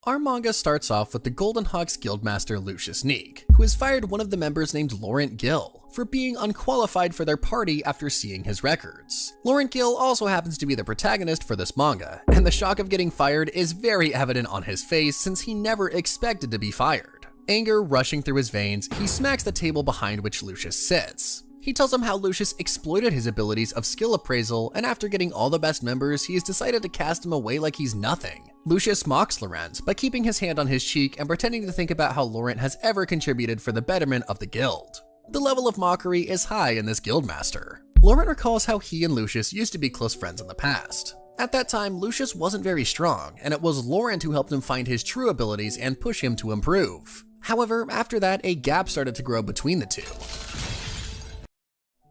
Our manga starts off with the Golden Hawks Guildmaster Lucius Neek, who has fired one of the members named Laurent Gill for being unqualified for their party after seeing his records. Laurent Gill also happens to be the protagonist for this manga, and the shock of getting fired is very evident on his face since he never expected to be fired. Anger rushing through his veins, he smacks the table behind which Lucius sits. He tells him how Lucius exploited his abilities of skill appraisal, and after getting all the best members, he has decided to cast him away like he's nothing. Lucius mocks Laurent by keeping his hand on his cheek and pretending to think about how Laurent has ever contributed for the betterment of the guild. The level of mockery is high in this guildmaster. Laurent recalls how he and Lucius used to be close friends in the past. At that time, Lucius wasn't very strong, and it was Laurent who helped him find his true abilities and push him to improve. However, after that, a gap started to grow between the two.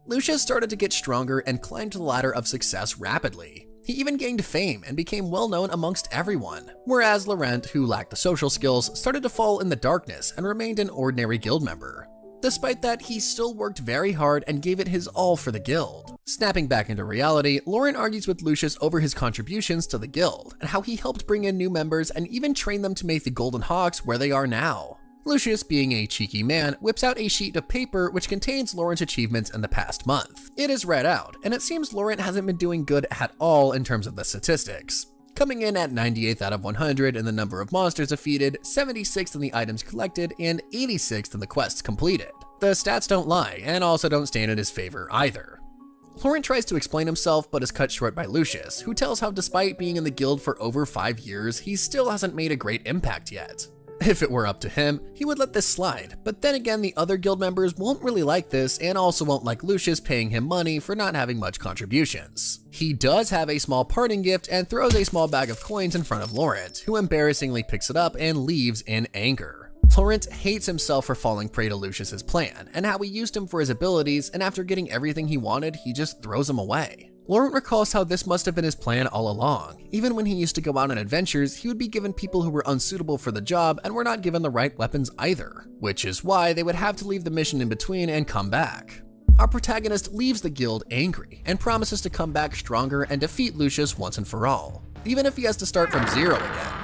Lucius started to get stronger and climbed the ladder of success rapidly. He even gained fame and became well known amongst everyone, whereas Laurent, who lacked the social skills, started to fall in the darkness and remained an ordinary guild member. Despite that, he still worked very hard and gave it his all for the guild. Snapping back into reality, Laurent argues with Lucius over his contributions to the guild and how he helped bring in new members and even train them to make the Golden Hawks where they are now. Lucius, being a cheeky man, whips out a sheet of paper which contains Laurent's achievements in the past month. It is read out, and it seems Laurent hasn't been doing good at all in terms of the statistics. Coming in at 98th out of 100 in the number of monsters defeated, 76th in the items collected, and 86th in the quests completed. The stats don't lie, and also don't stand in his favor either. Laurent tries to explain himself, but is cut short by Lucius, who tells how despite being in the guild for over 5 years, he still hasn't made a great impact yet. If it were up to him, he would let this slide, but then again the other guild members won't really like this and also won't like Lucius paying him money for not having much contributions. He does have a small parting gift and throws a small bag of coins in front of Laurent, who embarrassingly picks it up and leaves in anger. Laurent hates himself for falling prey to Lucius's plan and how he used him for his abilities, and after getting everything he wanted, he just throws him away. Laurent recalls how this must have been his plan all along. Even when he used to go out on adventures, he would be given people who were unsuitable for the job and were not given the right weapons either, which is why they would have to leave the mission in between and come back. Our protagonist leaves the guild angry and promises to come back stronger and defeat Lucius once and for all, even if he has to start from zero again.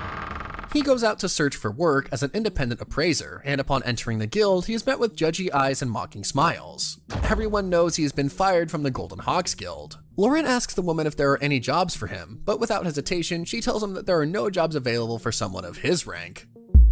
He goes out to search for work as an independent appraiser, and upon entering the guild, he is met with judgy eyes and mocking smiles. Everyone knows he has been fired from the Golden Hawks Guild. Laurent asks the woman if there are any jobs for him, but without hesitation, she tells him that there are no jobs available for someone of his rank.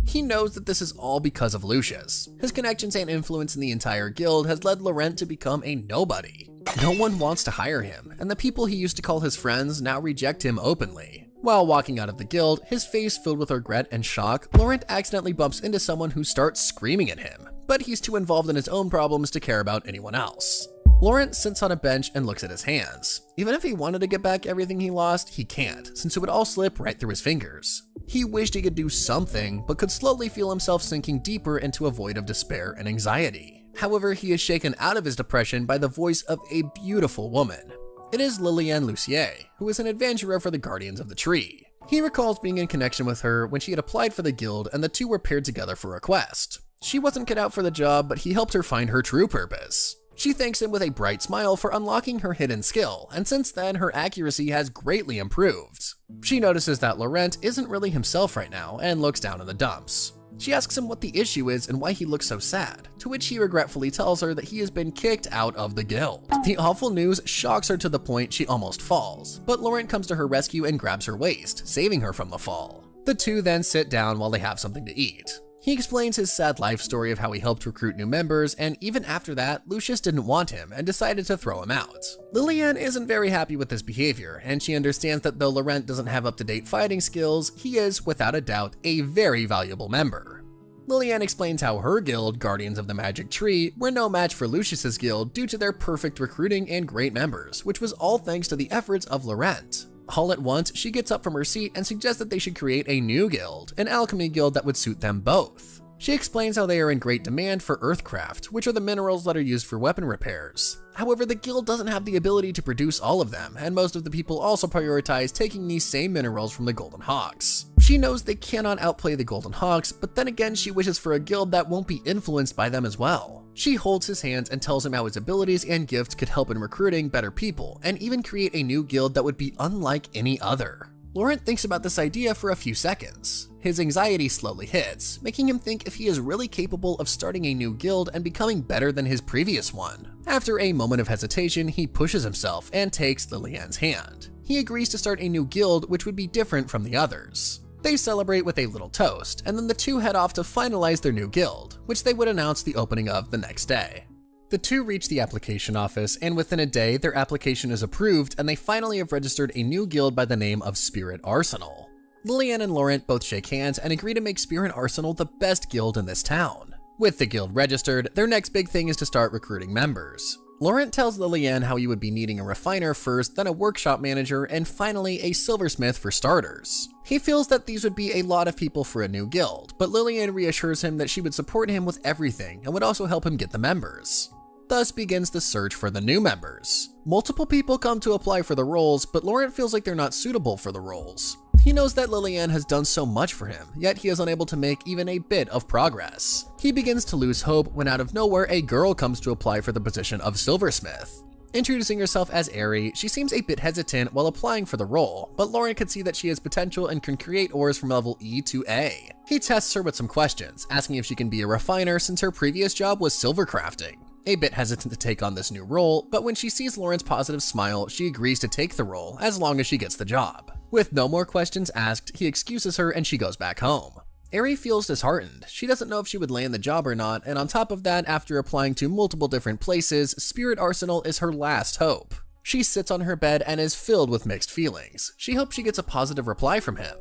He knows that this is all because of Lucius. His connections and influence in the entire guild has led Laurent to become a nobody. No one wants to hire him, and the people he used to call his friends now reject him openly. While walking out of the guild, his face filled with regret and shock, Laurent accidentally bumps into someone who starts screaming at him, but he's too involved in his own problems to care about anyone else. Laurent sits on a bench and looks at his hands. Even if he wanted to get back everything he lost, he can't, since it would all slip right through his fingers. He wished he could do something, but could slowly feel himself sinking deeper into a void of despair and anxiety. However, he is shaken out of his depression by the voice of a beautiful woman. It is Lillian Lucier, who is an adventurer for the Guardians of the Tree. He recalls being in connection with her when she had applied for the guild and the two were paired together for a quest. She wasn't cut out for the job, but he helped her find her true purpose. She thanks him with a bright smile for unlocking her hidden skill, and since then her accuracy has greatly improved. She notices that Laurent isn't really himself right now and looks down in the dumps. She asks him what the issue is and why he looks so sad, to which he regretfully tells her that he has been kicked out of the guild. The awful news shocks her to the point she almost falls, but Laurent comes to her rescue and grabs her waist, saving her from the fall. The two then sit down while they have something to eat. He explains his sad life story of how he helped recruit new members, and even after that, Lucius didn't want him and decided to throw him out. Lillian isn't very happy with this behavior, and she understands that though Laurent doesn't have up-to-date fighting skills, he is, without a doubt, a very valuable member. Lillian explains how her guild, Guardians of the Magic Tree, were no match for Lucius's guild due to their perfect recruiting and great members, which was all thanks to the efforts of Laurent. All at once, she gets up from her seat and suggests that they should create a new guild, an alchemy guild that would suit them both. She explains how they are in great demand for earthcraft, which are the minerals that are used for weapon repairs. However, the guild doesn't have the ability to produce all of them, and most of the people also prioritize taking these same minerals from the Golden Hawks. She knows they cannot outplay the Golden Hawks, but then again she wishes for a guild that won't be influenced by them as well. She holds his hands and tells him how his abilities and gifts could help in recruiting better people, and even create a new guild that would be unlike any other. Laurent thinks about this idea for a few seconds. His anxiety slowly hits, making him think if he is really capable of starting a new guild and becoming better than his previous one. After a moment of hesitation, he pushes himself and takes Liliane's hand. He agrees to start a new guild which would be different from the others. They celebrate with a little toast, and then the two head off to finalize their new guild, which they would announce the opening of the next day. The two reach the application office, and within a day, their application is approved and they finally have registered a new guild by the name of Spirit Arsenal. Liliane and Laurent both shake hands and agree to make Spirit Arsenal the best guild in this town. With the guild registered, their next big thing is to start recruiting members. Laurent tells Liliane how he would be needing a refiner first, then a workshop manager, and finally a silversmith for starters. He feels that these would be a lot of people for a new guild, but Liliane reassures him that she would support him with everything and would also help him get the members. Thus begins the search for the new members. Multiple people come to apply for the roles, but Laurent feels like they're not suitable for the roles. He knows that Liliane has done so much for him, yet he is unable to make even a bit of progress. He begins to lose hope when out of nowhere a girl comes to apply for the position of silversmith. Introducing herself as Ari, she seems a bit hesitant while applying for the role, but Laurent could see that she has potential and can create ores from level E to A. He tests her with some questions, asking if she can be a refiner since her previous job was silver crafting. A bit hesitant to take on this new role, but when she sees Laurent's positive smile, she agrees to take the role as long as she gets the job. With no more questions asked, he excuses her and she goes back home. Ari feels disheartened. She doesn't know if she would land the job or not, and on top of that, after applying to multiple different places, Spirit Arsenal is her last hope. She sits on her bed and is filled with mixed feelings. She hopes she gets a positive reply from him.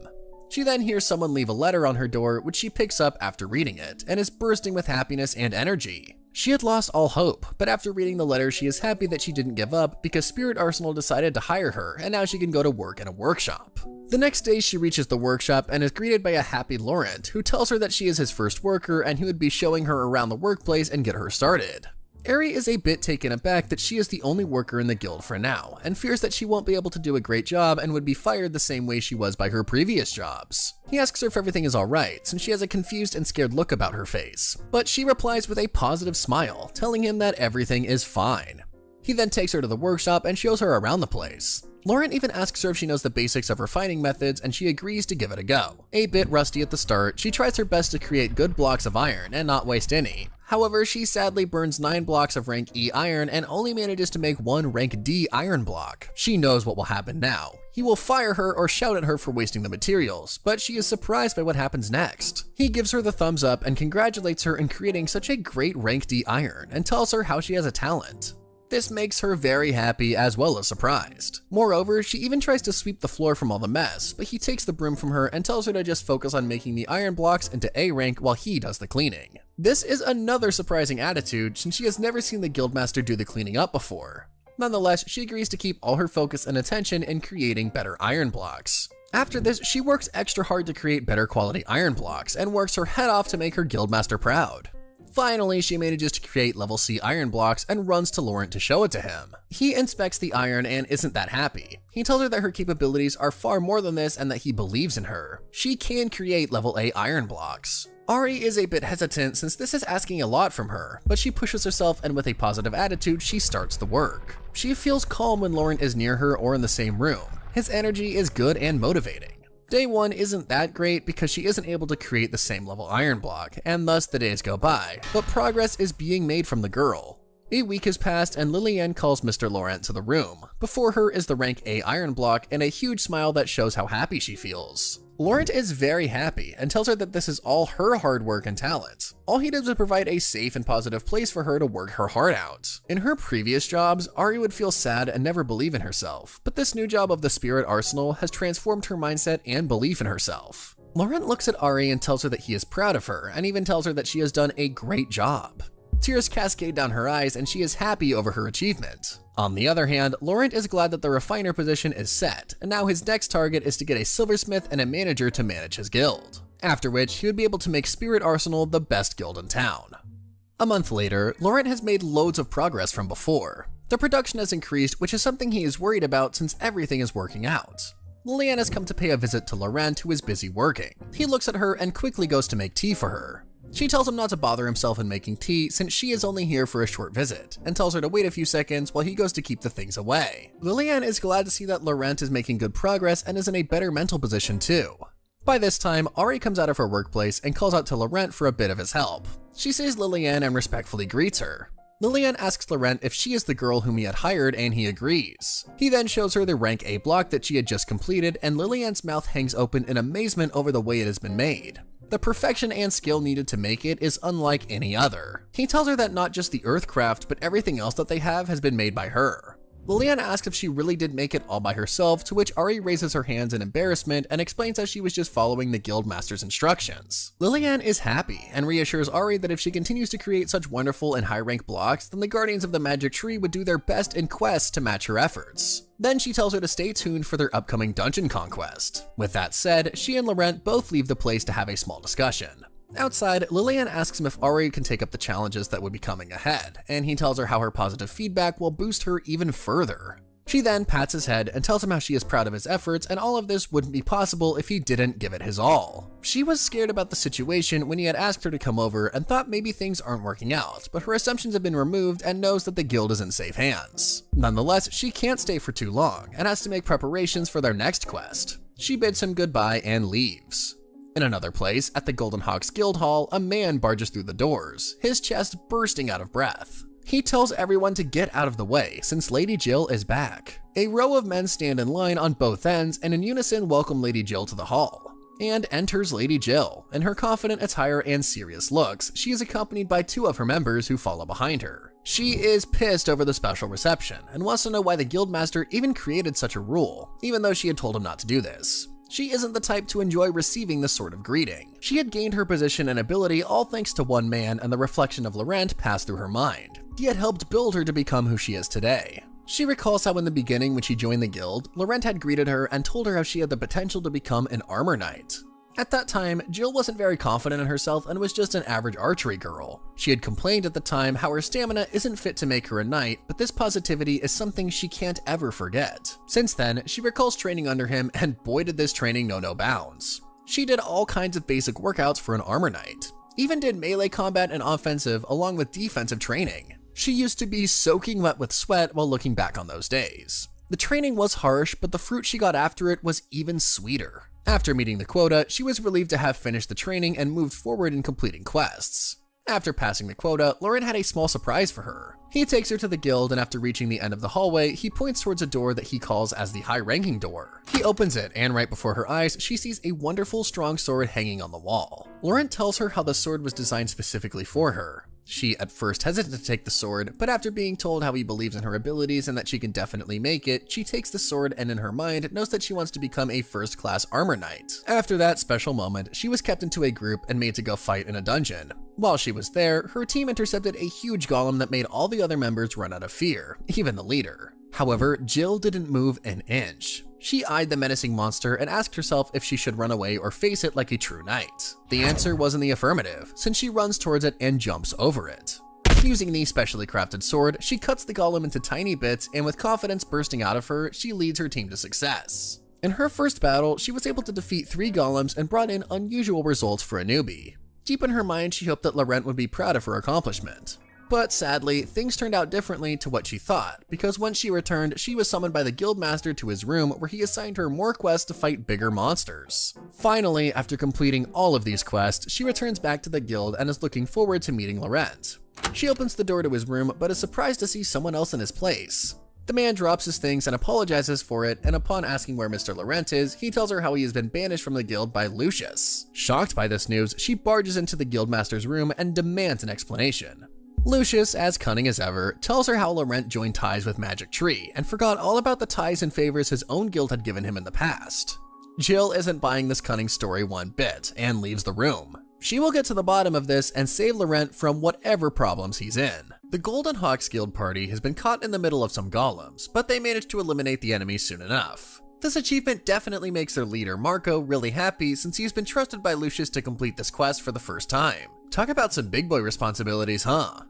She then hears someone leave a letter on her door, which she picks up after reading it, and is bursting with happiness and energy. She had lost all hope, but after reading the letter, she is happy that she didn't give up because Spirit Arsenal decided to hire her, and now she can go to work in a workshop. The next day, she reaches the workshop and is greeted by a happy Laurent, who tells her that she is his first worker and he would be showing her around the workplace and get her started. Ari is a bit taken aback that she is the only worker in the guild for now, and fears that she won't be able to do a great job and would be fired the same way she was by her previous jobs. He asks her if everything is alright, since she has a confused and scared look about her face, but she replies with a positive smile, telling him that everything is fine. He then takes her to the workshop and shows her around the place. Laurent even asks her if she knows the basics of refining methods, and she agrees to give it a go. A bit rusty at the start, she tries her best to create good blocks of iron and not waste any. However, she sadly burns 9 blocks of rank E iron and only manages to make 1 rank D iron block. She knows what will happen now. He will fire her or shout at her for wasting the materials, but she is surprised by what happens next. He gives her the thumbs up and congratulates her in creating such a great rank D iron and tells her how she has a talent. This makes her very happy as well as surprised. Moreover, she even tries to sweep the floor from all the mess, but he takes the broom from her and tells her to just focus on making the iron blocks into A rank while he does the cleaning. This is another surprising attitude since she has never seen the guildmaster do the cleaning up before. Nonetheless, she agrees to keep all her focus and attention in creating better iron blocks. After this, she works extra hard to create better quality iron blocks and works her head off to make her guildmaster proud. Finally, she manages to create level C iron blocks and runs to Laurent to show it to him. He inspects the iron and isn't that happy. He tells her that her capabilities are far more than this and that he believes in her. She can create level A iron blocks. Ari is a bit hesitant since this is asking a lot from her, but she pushes herself and with a positive attitude, she starts the work. She feels calm when Laurent is near her or in the same room. His energy is good and motivating. Day 1 isn't that great because she isn't able to create the same level iron block, and thus the days go by, but progress is being made from the girl. A week has passed and Liliane calls Mr. Laurent to the room. Before her is the rank A iron block and a huge smile that shows how happy she feels. Laurent is very happy and tells her that this is all her hard work and talent. All he did was provide a safe and positive place for her to work her heart out. In her previous jobs, Ari would feel sad and never believe in herself, but this new job of the Spirit Arsenal has transformed her mindset and belief in herself. Laurent looks at Ari and tells her that he is proud of her and even tells her that she has done a great job. Tears cascade down her eyes and she is happy over her achievement. On the other hand, Laurent is glad that the refiner position is set, and now his next target is to get a silversmith and a manager to manage his guild. After which, he would be able to make Spirit Arsenal the best guild in town. A month later, Laurent has made loads of progress from before. The production has increased, which is something he is worried about since everything is working out. Liliane has come to pay a visit to Laurent, who is busy working. He looks at her and quickly goes to make tea for her. She tells him not to bother himself in making tea since she is only here for a short visit, and tells her to wait a few seconds while he goes to keep the things away. Lillian is glad to see that Laurent is making good progress and is in a better mental position too. By this time, Ari comes out of her workplace and calls out to Laurent for a bit of his help. She sees Lillian and respectfully greets her. Lillian asks Laurent if she is the girl whom he had hired, and he agrees. He then shows her the rank A block that she had just completed, and Lillian's mouth hangs open in amazement over the way it has been made. The perfection and skill needed to make it is unlike any other. He tells her that not just the earthcraft, but everything else that they have has been made by her. Lillian asks if she really did make it all by herself, to which Ari raises her hands in embarrassment and explains how she was just following the guild master's instructions. Lillian is happy and reassures Ari that if she continues to create such wonderful and high-rank blocks, then the Guardians of the Magic Tree would do their best in quests to match her efforts. Then she tells her to stay tuned for their upcoming dungeon conquest. With that said, she and Laurent both leave the place to have a small discussion. Outside, Lillian asks him if Ari can take up the challenges that would be coming ahead, and he tells her how her positive feedback will boost her even further. She then pats his head and tells him how she is proud of his efforts, and all of this wouldn't be possible if he didn't give it his all. She was scared about the situation when he had asked her to come over and thought maybe things aren't working out, but her assumptions have been removed and knows that the guild is in safe hands. Nonetheless, she can't stay for too long and has to make preparations for their next quest. She bids him goodbye and leaves. In another place, at the Golden Hawks Guild Hall, a man barges through the doors, his chest bursting out of breath. He tells everyone to get out of the way since Lady Jill is back. A row of men stand in line on both ends and in unison welcome Lady Jill to the hall. And enters Lady Jill. In her confident attire and serious looks, she is accompanied by two of her members who follow behind her. She is pissed over the special reception and wants to know why the guildmaster even created such a rule, even though she had told him not to do this. She isn't the type to enjoy receiving this sort of greeting. She had gained her position and ability all thanks to one man, and the reflection of Laurent passed through her mind. He had helped build her to become who she is today. She recalls how in the beginning when she joined the guild, Laurent had greeted her and told her how she had the potential to become an armor knight. At that time, Jill wasn't very confident in herself and was just an average archery girl. She had complained at the time how her stamina isn't fit to make her a knight, but this positivity is something she can't ever forget. Since then, she recalls training under him, and boy did this training know no bounds. She did all kinds of basic workouts for an armor knight, even did melee combat and offensive along with defensive training. She used to be soaking wet with sweat while looking back on those days. The training was harsh, but the fruit she got after it was even sweeter. After meeting the quota, she was relieved to have finished the training and moved forward in completing quests. After passing the quota, Laurent had a small surprise for her. He takes her to the guild, and after reaching the end of the hallway, he points towards a door that he calls as the high-ranking door. He opens it, and right before her eyes, she sees a wonderful strong sword hanging on the wall. Laurent tells her how the sword was designed specifically for her. She at first hesitated to take the sword, but after being told how he believes in her abilities and that she can definitely make it, she takes the sword and in her mind knows that she wants to become a first-class armor knight. After that special moment, she was kept into a group and made to go fight in a dungeon. While she was there, her team intercepted a huge golem that made all the other members run out of fear, even the leader. However, Jill didn't move an inch. She eyed the menacing monster and asked herself if she should run away or face it like a true knight. The answer was in the affirmative, since she runs towards it and jumps over it. Using the specially crafted sword, she cuts the golem into tiny bits, and with confidence bursting out of her, she leads her team to success. In her first battle, she was able to defeat 3 golems and brought in unusual results for a newbie. Deep in her mind, she hoped that Laurent would be proud of her accomplishment. But sadly, things turned out differently to what she thought, because when she returned, she was summoned by the guildmaster to his room where he assigned her more quests to fight bigger monsters. Finally, after completing all of these quests, she returns back to the guild and is looking forward to meeting Laurent. She opens the door to his room, but is surprised to see someone else in his place. The man drops his things and apologizes for it, and upon asking where Mr. Laurent is, he tells her how he has been banished from the guild by Lucius. Shocked by this news, she barges into the guildmaster's room and demands an explanation. Lucius, as cunning as ever, tells her how Laurent joined ties with Magic Tree and forgot all about the ties and favors his own guild had given him in the past. Jill isn't buying this cunning story one bit and leaves the room. She will get to the bottom of this and save Laurent from whatever problems he's in. The Golden Hawks Guild party has been caught in the middle of some golems, but they managed to eliminate the enemy soon enough. This achievement definitely makes their leader, Marco, really happy since he's been trusted by Lucius to complete this quest for the first time. Talk about some big boy responsibilities, huh?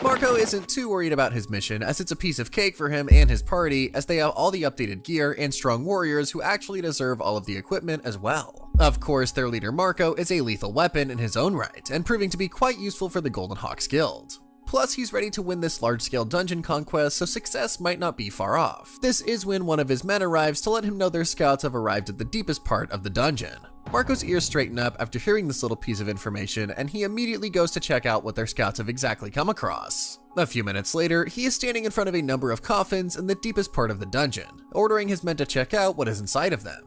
Marco isn't too worried about his mission as it's a piece of cake for him and his party as they have all the updated gear and strong warriors who actually deserve all of the equipment as well. Of course, their leader Marco is a lethal weapon in his own right, and proving to be quite useful for the Golden Hawks Guild. Plus, he's ready to win this large-scale dungeon conquest, so success might not be far off. This is when one of his men arrives to let him know their scouts have arrived at the deepest part of the dungeon. Marco's ears straighten up after hearing this little piece of information, and he immediately goes to check out what their scouts have exactly come across. A few minutes later, he is standing in front of a number of coffins in the deepest part of the dungeon, ordering his men to check out what is inside of them.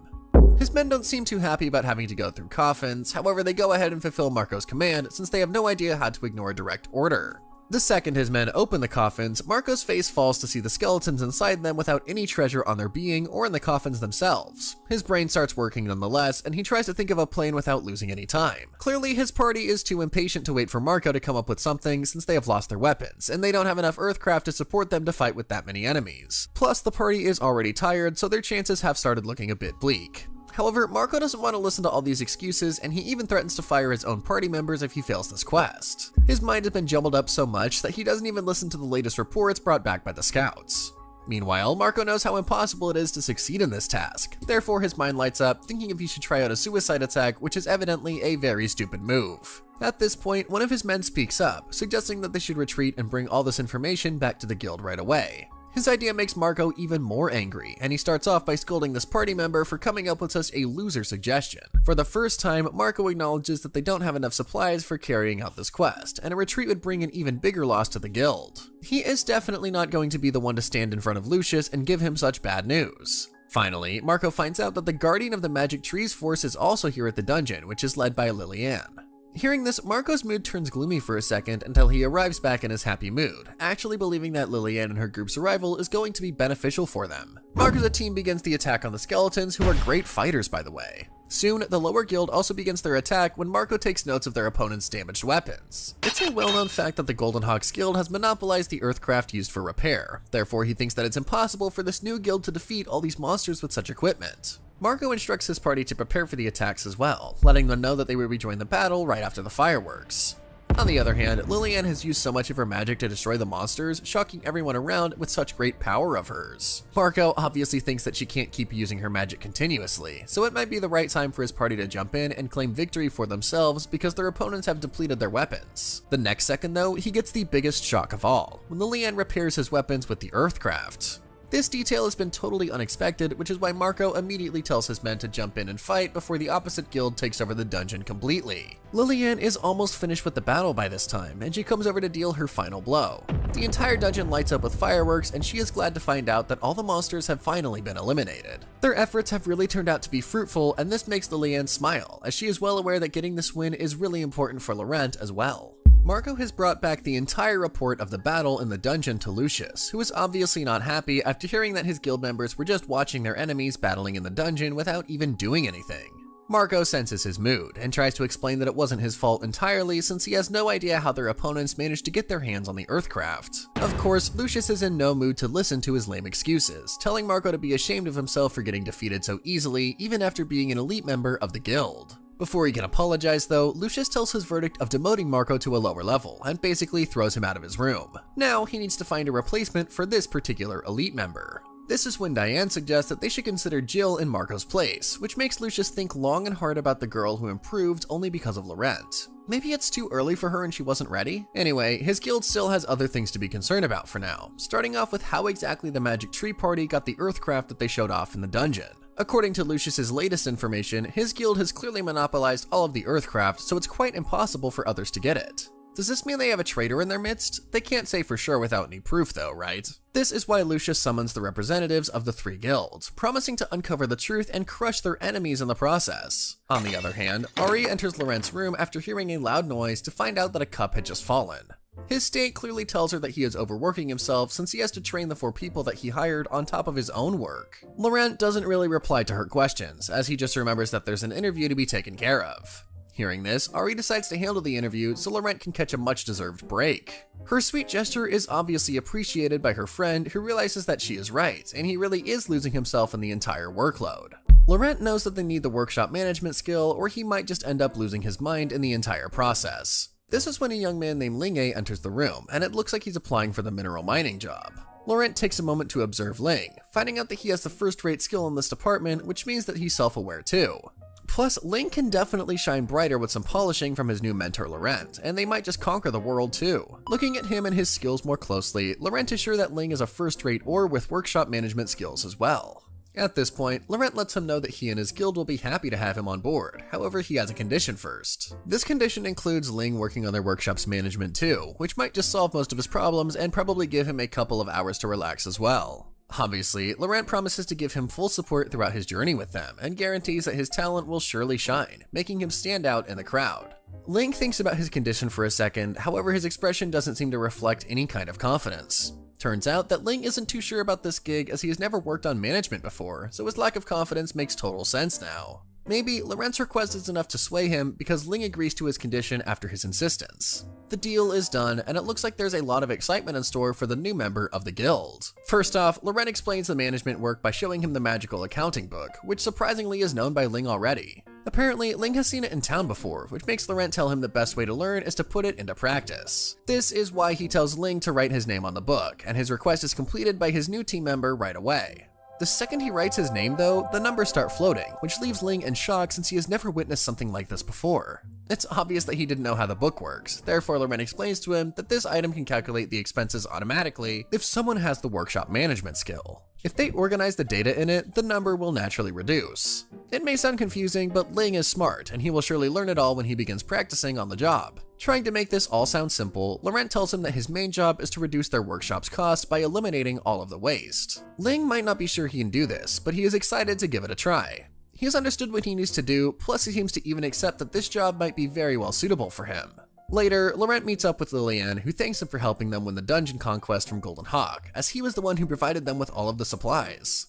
His men don't seem too happy about having to go through coffins, however they go ahead and fulfill Marco's command since they have no idea how to ignore a direct order. The second his men open the coffins, Marco's face falls to see the skeletons inside them without any treasure on their being or in the coffins themselves. His brain starts working nonetheless, and he tries to think of a plan without losing any time. Clearly, his party is too impatient to wait for Marco to come up with something since they have lost their weapons, and they don't have enough Earthcraft to support them to fight with that many enemies. Plus, the party is already tired, so their chances have started looking a bit bleak. However, Marco doesn't want to listen to all these excuses, and he even threatens to fire his own party members if he fails this quest. His mind has been jumbled up so much that he doesn't even listen to the latest reports brought back by the scouts. Meanwhile, Marco knows how impossible it is to succeed in this task. Therefore, his mind lights up, thinking if he should try out a suicide attack, which is evidently a very stupid move. At this point, one of his men speaks up, suggesting that they should retreat and bring all this information back to the guild right away. His idea makes Marco even more angry, and he starts off by scolding this party member for coming up with such a loser suggestion. For the first time, Marco acknowledges that they don't have enough supplies for carrying out this quest, and a retreat would bring an even bigger loss to the guild. He is definitely not going to be the one to stand in front of Lucius and give him such bad news. Finally, Marco finds out that the Guardian of the Magic Trees force is also here at the dungeon, which is led by Lillian. Hearing this, Marco's mood turns gloomy for a second until he arrives back in his happy mood, actually believing that Lillian and her group's arrival is going to be beneficial for them. Marco's team begins the attack on the skeletons, who are great fighters by the way. Soon, the lower guild also begins their attack when Marco takes notes of their opponent's damaged weapons. It's a well-known fact that the Golden Hawks Guild has monopolized the Earthcraft used for repair, therefore he thinks that it's impossible for this new guild to defeat all these monsters with such equipment. Marco instructs his party to prepare for the attacks as well, letting them know that they will rejoin the battle right after the fireworks. On the other hand, Lillian has used so much of her magic to destroy the monsters, shocking everyone around with such great power of hers. Marco obviously thinks that she can't keep using her magic continuously, so it might be the right time for his party to jump in and claim victory for themselves because their opponents have depleted their weapons. The next second though, he gets the biggest shock of all, when Lillian repairs his weapons with the Earthcraft. This detail has been totally unexpected, which is why Marco immediately tells his men to jump in and fight before the opposite guild takes over the dungeon completely. Lillian is almost finished with the battle by this time, and she comes over to deal her final blow. The entire dungeon lights up with fireworks, and she is glad to find out that all the monsters have finally been eliminated. Their efforts have really turned out to be fruitful, and this makes Lillian smile, as she is well aware that getting this win is really important for Laurent as well. Marco has brought back the entire report of the battle in the dungeon to Lucius, who is obviously not happy after hearing that his guild members were just watching their enemies battling in the dungeon without even doing anything. Marco senses his mood and tries to explain that it wasn't his fault entirely since he has no idea how their opponents managed to get their hands on the Earthcraft. Of course, Lucius is in no mood to listen to his lame excuses, telling Marco to be ashamed of himself for getting defeated so easily even after being an elite member of the guild. Before he can apologize though, Lucius tells his verdict of demoting Marco to a lower level and basically throws him out of his room. Now he needs to find a replacement for this particular elite member. This is when Diane suggests that they should consider Jill in Marco's place, which makes Lucius think long and hard about the girl who improved only because of Laurent. Maybe it's too early for her and she wasn't ready? Anyway, his guild still has other things to be concerned about for now, starting off with how exactly the Magic Tree Party got the Earthcraft that they showed off in the dungeon. According to Lucius's latest information, his guild has clearly monopolized all of the Earthcraft, so it's quite impossible for others to get it. Does this mean they have a traitor in their midst? They can't say for sure without any proof though, right? This is why Lucius summons the representatives of the three guilds, promising to uncover the truth and crush their enemies in the process. On the other hand, Ari enters Laurent's room after hearing a loud noise to find out that a cup had just fallen. His state clearly tells her that he is overworking himself since he has to train the 4 people that he hired on top of his own work. Laurent doesn't really reply to her questions, as he just remembers that there's an interview to be taken care of. Hearing this, Ari decides to handle the interview so Laurent can catch a much-deserved break. Her sweet gesture is obviously appreciated by her friend, who realizes that she is right, and he really is losing himself in the entire workload. Laurent knows that they need the workshop management skill, or he might just end up losing his mind in the entire process. This is when a young man named Ling enters the room, and it looks like he's applying for the mineral mining job. Laurent takes a moment to observe Ling, finding out that he has the first-rate skill in this department, which means that he's self-aware too. Plus, Ling can definitely shine brighter with some polishing from his new mentor Laurent, and they might just conquer the world too. Looking at him and his skills more closely, Laurent is sure that Ling is a first-rate ore with workshop management skills as well. At this point, Laurent lets him know that he and his guild will be happy to have him on board, however he has a condition first. This condition includes Ling working on their workshop's management too, which might just solve most of his problems and probably give him a couple of hours to relax as well. Obviously, Laurent promises to give him full support throughout his journey with them, and guarantees that his talent will surely shine, making him stand out in the crowd. Ling thinks about his condition for a second, however his expression doesn't seem to reflect any kind of confidence. Turns out that Ling isn't too sure about this gig as he has never worked on management before, so his lack of confidence makes total sense now. Maybe Laurent's request is enough to sway him because Ling agrees to his condition after his insistence. The deal is done, and it looks like there's a lot of excitement in store for the new member of the guild. First off, Laurent explains the management work by showing him the magical accounting book, which surprisingly is known by Ling already. Apparently, Ling has seen it in town before, which makes Laurent tell him the best way to learn is to put it into practice. This is why he tells Ling to write his name on the book, and his request is completed by his new team member right away. The second he writes his name though, the numbers start floating, which leaves Ling in shock since he has never witnessed something like this before. It's obvious that he didn't know how the book works, therefore Laurent explains to him that this item can calculate the expenses automatically if someone has the workshop management skill. If they organize the data in it, the number will naturally reduce. It may sound confusing, but Ling is smart, and he will surely learn it all when he begins practicing on the job. Trying to make this all sound simple, Laurent tells him that his main job is to reduce their workshop's cost by eliminating all of the waste. Ling might not be sure he can do this, but he is excited to give it a try. He has understood what he needs to do, plus he seems to even accept that this job might be very well suitable for him. Later, Laurent meets up with Liliane, who thanks him for helping them win the dungeon conquest from Golden Hawk, as he was the one who provided them with all of the supplies.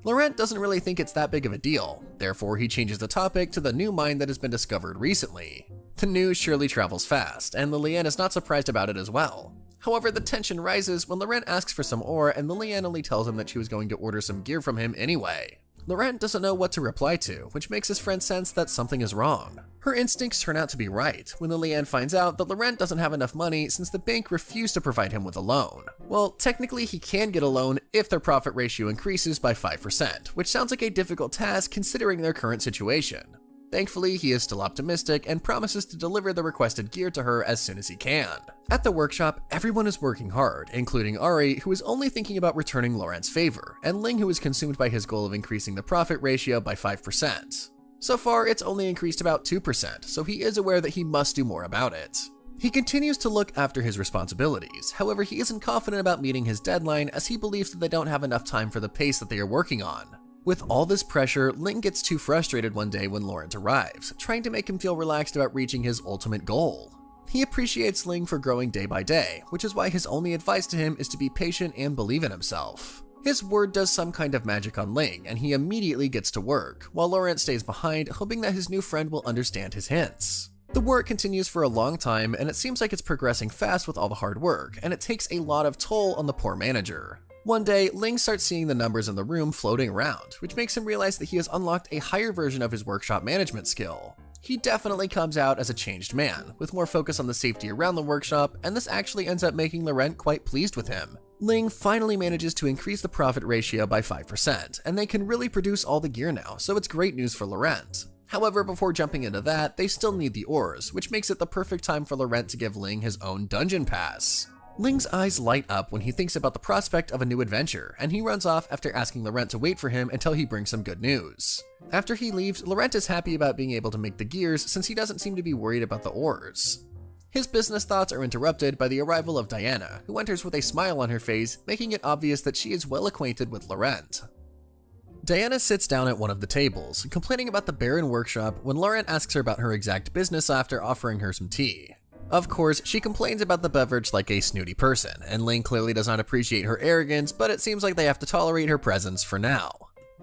Laurent doesn't really think it's that big of a deal, therefore he changes the topic to the new mine that has been discovered recently. The news surely travels fast, and Liliane is not surprised about it as well. However, the tension rises when Laurent asks for some ore and Liliane only tells him that she was going to order some gear from him anyway. Laurent doesn't know what to reply to, which makes his friend sense that something is wrong. Her instincts turn out to be right when Liliane finds out that Laurent doesn't have enough money since the bank refused to provide him with a loan. Well, technically he can get a loan if their profit ratio increases by 5%, which sounds like a difficult task considering their current situation. Thankfully, he is still optimistic and promises to deliver the requested gear to her as soon as he can. At the workshop, everyone is working hard, including Ari, who is only thinking about returning Laurent's favor, and Ling, who is consumed by his goal of increasing the profit ratio by 5%. So far, it's only increased about 2%, so he is aware that he must do more about it. He continues to look after his responsibilities, however he isn't confident about meeting his deadline as he believes that they don't have enough time for the pace that they are working on. With all this pressure, Ling gets too frustrated one day when Laurent arrives, trying to make him feel relaxed about reaching his ultimate goal. He appreciates Ling for growing day by day, which is why his only advice to him is to be patient and believe in himself. His word does some kind of magic on Ling, and he immediately gets to work, while Laurent stays behind, hoping that his new friend will understand his hints. The work continues for a long time, and it seems like it's progressing fast with all the hard work, and it takes a lot of toll on the poor manager. One day, Ling starts seeing the numbers in the room floating around, which makes him realize that he has unlocked a higher version of his workshop management skill. He definitely comes out as a changed man, with more focus on the safety around the workshop, and this actually ends up making Laurent quite pleased with him. Ling finally manages to increase the profit ratio by 5%, and they can really produce all the gear now, so it's great news for Laurent. However, before jumping into that, they still need the ores, which makes it the perfect time for Laurent to give Ling his own dungeon pass. Ling's eyes light up when he thinks about the prospect of a new adventure, and he runs off after asking Laurent to wait for him until he brings some good news. After he leaves, Laurent is happy about being able to make the gears since he doesn't seem to be worried about the ores. His business thoughts are interrupted by the arrival of Diana, who enters with a smile on her face, making it obvious that she is well acquainted with Laurent. Diana sits down at one of the tables, complaining about the barren workshop when Laurent asks her about her exact business after offering her some tea. Of course, she complains about the beverage like a snooty person, and Ling clearly does not appreciate her arrogance, but it seems like they have to tolerate her presence for now.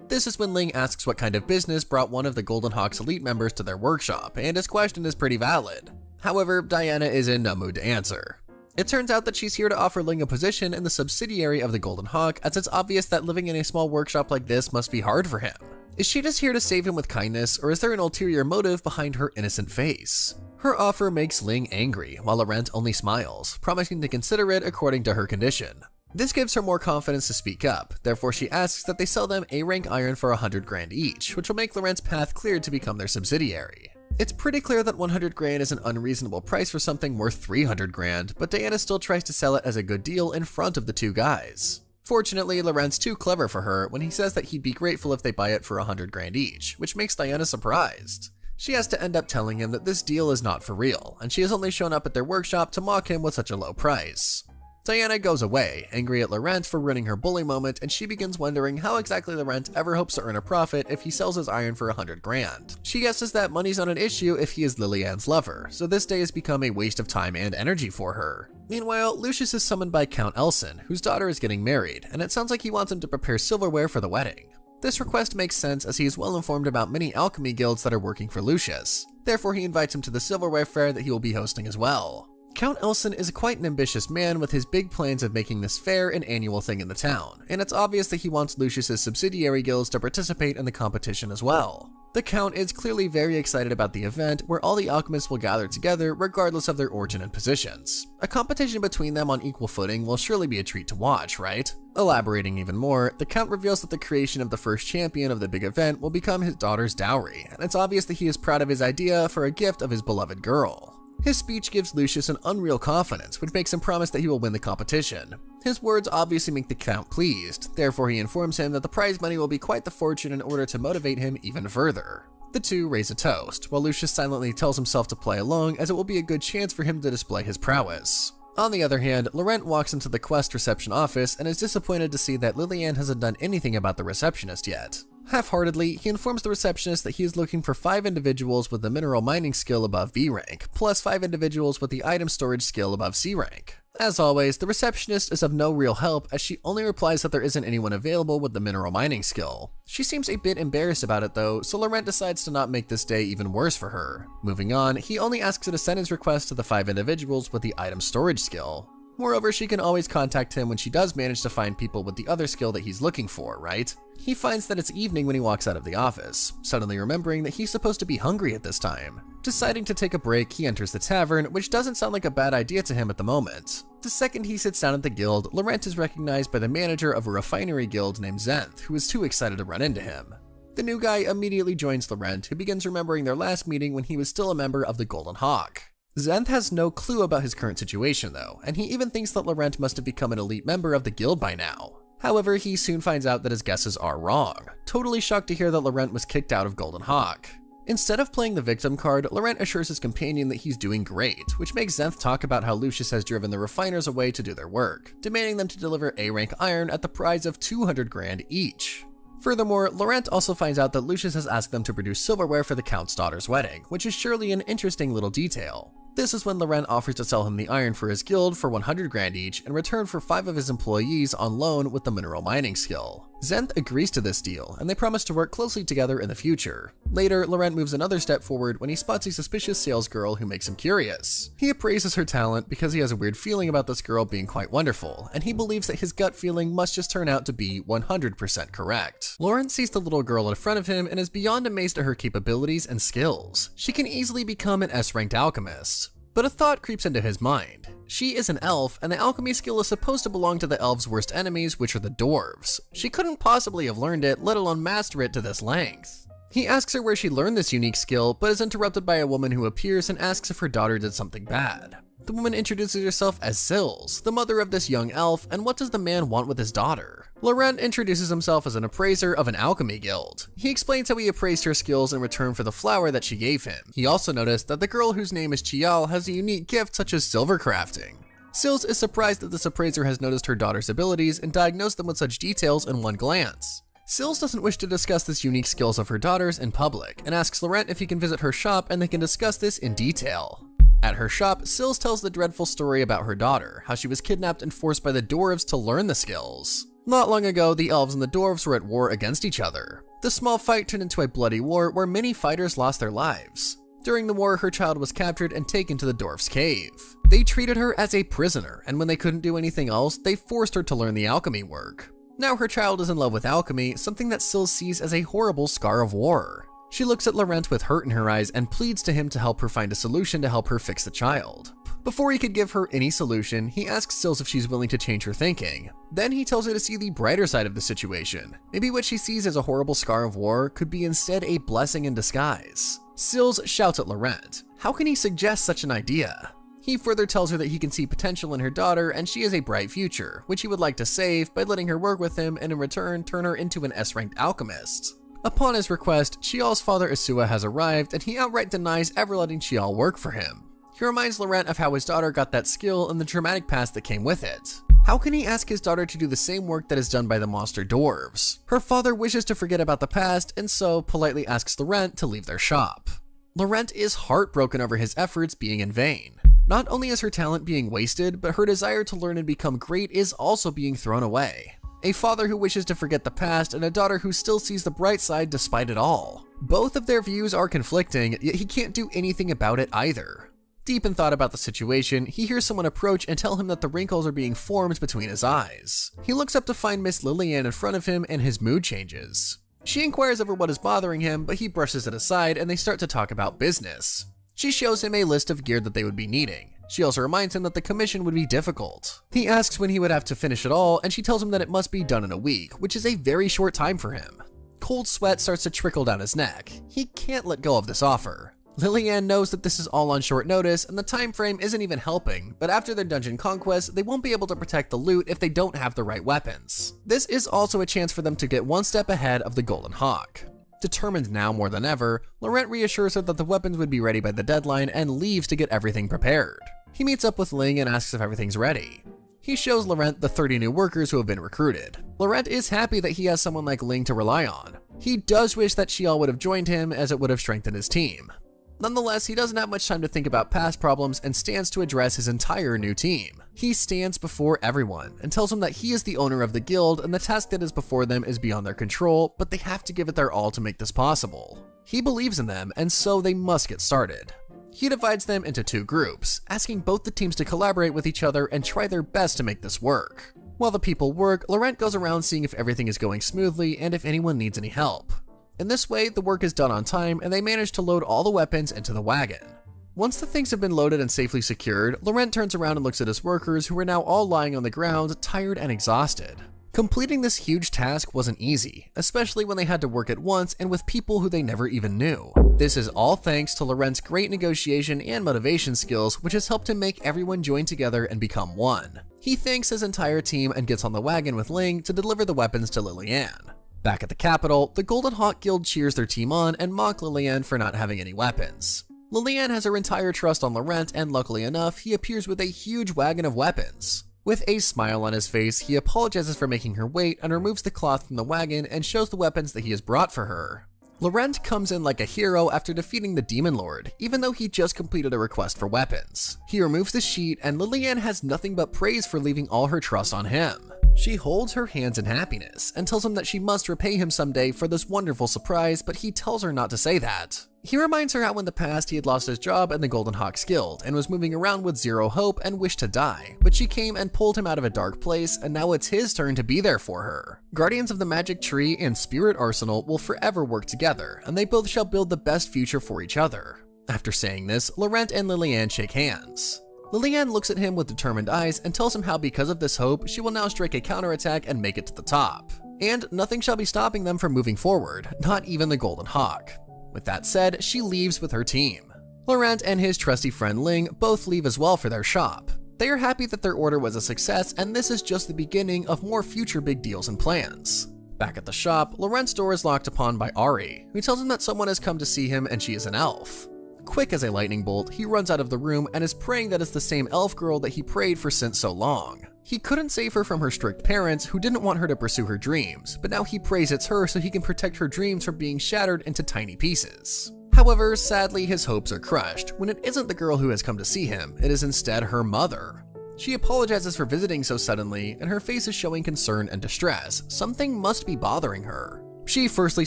This is when Ling asks what kind of business brought one of the Golden Hawk's elite members to their workshop, and his question is pretty valid. However, Diana is in no mood to answer. It turns out that she's here to offer Ling a position in the subsidiary of the Golden Hawk, as it's obvious that living in a small workshop like this must be hard for him. Is she just here to save him with kindness, or is there an ulterior motive behind her innocent face? Her offer makes Ling angry, while Laurent only smiles, promising to consider it according to her condition. This gives her more confidence to speak up, therefore she asks that they sell them A-rank iron for 100 grand each, which will make Laurent's path cleared to become their subsidiary. It's pretty clear that 100 grand is an unreasonable price for something worth 300 grand, but Diana still tries to sell it as a good deal in front of the two guys. Fortunately, Laurent's too clever for her when he says that he'd be grateful if they buy it for 100 grand each, which makes Diana surprised. She has to end up telling him that this deal is not for real, and she has only shown up at their workshop to mock him with such a low price. Diana goes away, angry at Laurent for ruining her bully moment, and she begins wondering how exactly Laurent ever hopes to earn a profit if he sells his iron for 100 grand. She guesses that money's not an issue if he is Lillian's lover, so this day has become a waste of time and energy for her. Meanwhile, Lucius is summoned by Count Elson, whose daughter is getting married, and it sounds like he wants him to prepare silverware for the wedding. This request makes sense as he is well informed about many alchemy guilds that are working for Lucius. Therefore, he invites him to the silverware fair that he will be hosting as well. Count Elson is quite an ambitious man with his big plans of making this fair an annual thing in the town, and it's obvious that he wants Lucius's subsidiary guilds to participate in the competition as well. The Count is clearly very excited about the event where all the alchemists will gather together regardless of their origin and positions. A competition between them on equal footing will surely be a treat to watch, right? Elaborating even more, the Count reveals that the creation of the first champion of the big event will become his daughter's dowry, and it's obvious that he is proud of his idea for a gift of his beloved girl. His speech gives Lucius an unreal confidence, which makes him promise that he will win the competition. His words obviously make the Count pleased, therefore he informs him that the prize money will be quite the fortune in order to motivate him even further. The two raise a toast, while Lucius silently tells himself to play along as it will be a good chance for him to display his prowess. On the other hand, Laurent walks into the Quest reception office and is disappointed to see that Lillian hasn't done anything about the receptionist yet. Half-heartedly, he informs the receptionist that he is looking for 5 individuals with the mineral mining skill above B rank, plus 5 individuals with the item storage skill above C rank. As always, the receptionist is of no real help as she only replies that there isn't anyone available with the mineral mining skill. She seems a bit embarrassed about it though, so Laurent decides to not make this day even worse for her. Moving on, he only asks her to send his request to the 5 individuals with the item storage skill. Moreover, she can always contact him when she does manage to find people with the other skill that he's looking for, right? He finds that it's evening when he walks out of the office, suddenly remembering that he's supposed to be hungry at this time. Deciding to take a break, he enters the tavern, which doesn't sound like a bad idea to him at the moment. The second he sits down at the guild, Laurent is recognized by the manager of a refinery guild named Zenth, who is too excited to run into him. The new guy immediately joins Laurent, who begins remembering their last meeting when he was still a member of the Golden Hawk. Zenth has no clue about his current situation though, and he even thinks that Laurent must have become an elite member of the guild by now. However, he soon finds out that his guesses are wrong, totally shocked to hear that Laurent was kicked out of Golden Hawk. Instead of playing the victim card, Laurent assures his companion that he's doing great, which makes Zenth talk about how Lucius has driven the refiners away to do their work, demanding them to deliver A-rank iron at the price of 200 grand each. Furthermore, Laurent also finds out that Lucius has asked them to produce silverware for the Count's daughter's wedding, which is surely an interesting little detail. This is when Laurent offers to sell him the iron for his guild for 100 grand each in return for 5 of his employees on loan with the mineral mining skill. Zenth agrees to this deal, and they promise to work closely together in the future. Later, Laurent moves another step forward when he spots a suspicious sales girl who makes him curious. He appraises her talent because he has a weird feeling about this girl being quite wonderful, and he believes that his gut feeling must just turn out to be 100% correct. Laurent sees the little girl in front of him and is beyond amazed at her capabilities and skills. She can easily become an S-ranked alchemist. But a thought creeps into his mind. She is an elf, and the alchemy skill is supposed to belong to the elves' worst enemies, which are the dwarves. She couldn't possibly have learned it, let alone master it to this length. He asks her where she learned this unique skill, but is interrupted by a woman who appears and asks if her daughter did something bad. The woman introduces herself as Sils, the mother of this young elf, and what does the man want with his daughter? Laurent introduces himself as an appraiser of an alchemy guild. He explains how he appraised her skills in return for the flower that she gave him. He also noticed that the girl whose name is Chial has a unique gift such as silver crafting. Sils is surprised that this appraiser has noticed her daughter's abilities and diagnosed them with such details in one glance. Sils doesn't wish to discuss this unique skills of her daughter's in public, and asks Laurent if he can visit her shop and they can discuss this in detail. At her shop, Sils tells the dreadful story about her daughter, how she was kidnapped and forced by the dwarves to learn the skills. Not long ago, the elves and the dwarves were at war against each other. The small fight turned into a bloody war where many fighters lost their lives. During the war, her child was captured and taken to the dwarf's cave. They treated her as a prisoner, and when they couldn't do anything else, they forced her to learn the alchemy work. Now her child is in love with alchemy, something that Sils sees as a horrible scar of war. She looks at Laurent with hurt in her eyes and pleads to him to help her find a solution to help her fix the child. Before he could give her any solution, he asks Sills if she's willing to change her thinking. Then he tells her to see the brighter side of the situation. Maybe what she sees as a horrible scar of war could be instead a blessing in disguise. Sills shouts at Laurent. How can he suggest such an idea? He further tells her that he can see potential in her daughter and she has a bright future, which he would like to save by letting her work with him and in return turn her into an S-ranked alchemist. Upon his request, Chial's father Isua has arrived and he outright denies ever letting Chial work for him. He reminds Laurent of how his daughter got that skill and the traumatic past that came with it. How can he ask his daughter to do the same work that is done by the monster dwarves? Her father wishes to forget about the past and so politely asks Laurent to leave their shop. Laurent is heartbroken over his efforts being in vain. Not only is her talent being wasted, but her desire to learn and become great is also being thrown away. A father who wishes to forget the past and a daughter who still sees the bright side despite it all. Both of their views are conflicting, yet he can't do anything about it either. Deep in thought about the situation, he hears someone approach and tell him that the wrinkles are being formed between his eyes. He looks up to find Miss Lillian in front of him and his mood changes. She inquires over what is bothering him, but he brushes it aside and they start to talk about business. She shows him a list of gear that they would be needing. She also reminds him that the commission would be difficult. He asks when he would have to finish it all and she tells him that it must be done in a week, which is a very short time for him. Cold sweat starts to trickle down his neck. He can't let go of this offer. Lillian knows that this is all on short notice and the time frame isn't even helping, but after their dungeon conquest, they won't be able to protect the loot if they don't have the right weapons. This is also a chance for them to get one step ahead of the Golden Hawk. Determined now more than ever, Laurent reassures her that the weapons would be ready by the deadline and leaves to get everything prepared. He meets up with Ling and asks if everything's ready. He shows Laurent the 30 new workers who have been recruited. Laurent is happy that he has someone like Ling to rely on. He does wish that Chial would have joined him as it would have strengthened his team. Nonetheless, he doesn't have much time to think about past problems and stands to address his entire new team. He stands before everyone and tells them that he is the owner of the guild and the task that is before them is beyond their control, but they have to give it their all to make this possible. He believes in them and so they must get started. He divides them into two groups, asking both the teams to collaborate with each other and try their best to make this work. While the people work, Laurent goes around seeing if everything is going smoothly and if anyone needs any help. In this way, the work is done on time and they manage to load all the weapons into the wagon. Once the things have been loaded and safely secured, Laurent turns around and looks at his workers who are now all lying on the ground, tired and exhausted. Completing this huge task wasn't easy, especially when they had to work at once and with people who they never even knew. This is all thanks to Laurent's great negotiation and motivation skills, which has helped him make everyone join together and become one. He thanks his entire team and gets on the wagon with Ling to deliver the weapons to Lillian. Back at the capital, the Golden Hawk Guild cheers their team on and mock Lillian for not having any weapons. Lillian has her entire trust on Laurent and luckily enough, he appears with a huge wagon of weapons. With a smile on his face, he apologizes for making her wait and removes the cloth from the wagon and shows the weapons that he has brought for her. Laurent comes in like a hero after defeating the Demon Lord, even though he just completed a request for weapons. He removes the sheet and Lillian has nothing but praise for leaving all her trust on him. She holds her hands in happiness and tells him that she must repay him someday for this wonderful surprise, but he tells her not to say that. He reminds her how in the past he had lost his job in the Golden Hawks Guild and was moving around with zero hope and wished to die, but she came and pulled him out of a dark place and now it's his turn to be there for her. Guardians of the Magic Tree and Spirit Arsenal will forever work together and they both shall build the best future for each other. After saying this, Laurent and Lillian shake hands. Lillian looks at him with determined eyes and tells him how because of this hope, she will now strike a counterattack and make it to the top. And nothing shall be stopping them from moving forward, not even the Golden Hawk. With that said, she leaves with her team. Laurent and his trusty friend Ling both leave as well for their shop. They are happy that their order was a success and this is just the beginning of more future big deals and plans. Back at the shop, Laurent's door is locked upon by Ari, who tells him that someone has come to see him and she is an elf. Quick as a lightning bolt, he runs out of the room and is praying that it's the same elf girl that he prayed for since so long. He couldn't save her from her strict parents who didn't want her to pursue her dreams, but now he prays it's her so he can protect her dreams from being shattered into tiny pieces. However, sadly his hopes are crushed when it isn't the girl who has come to see him, it is instead her mother. She apologizes for visiting so suddenly and her face is showing concern and distress. Something must be bothering her. She firstly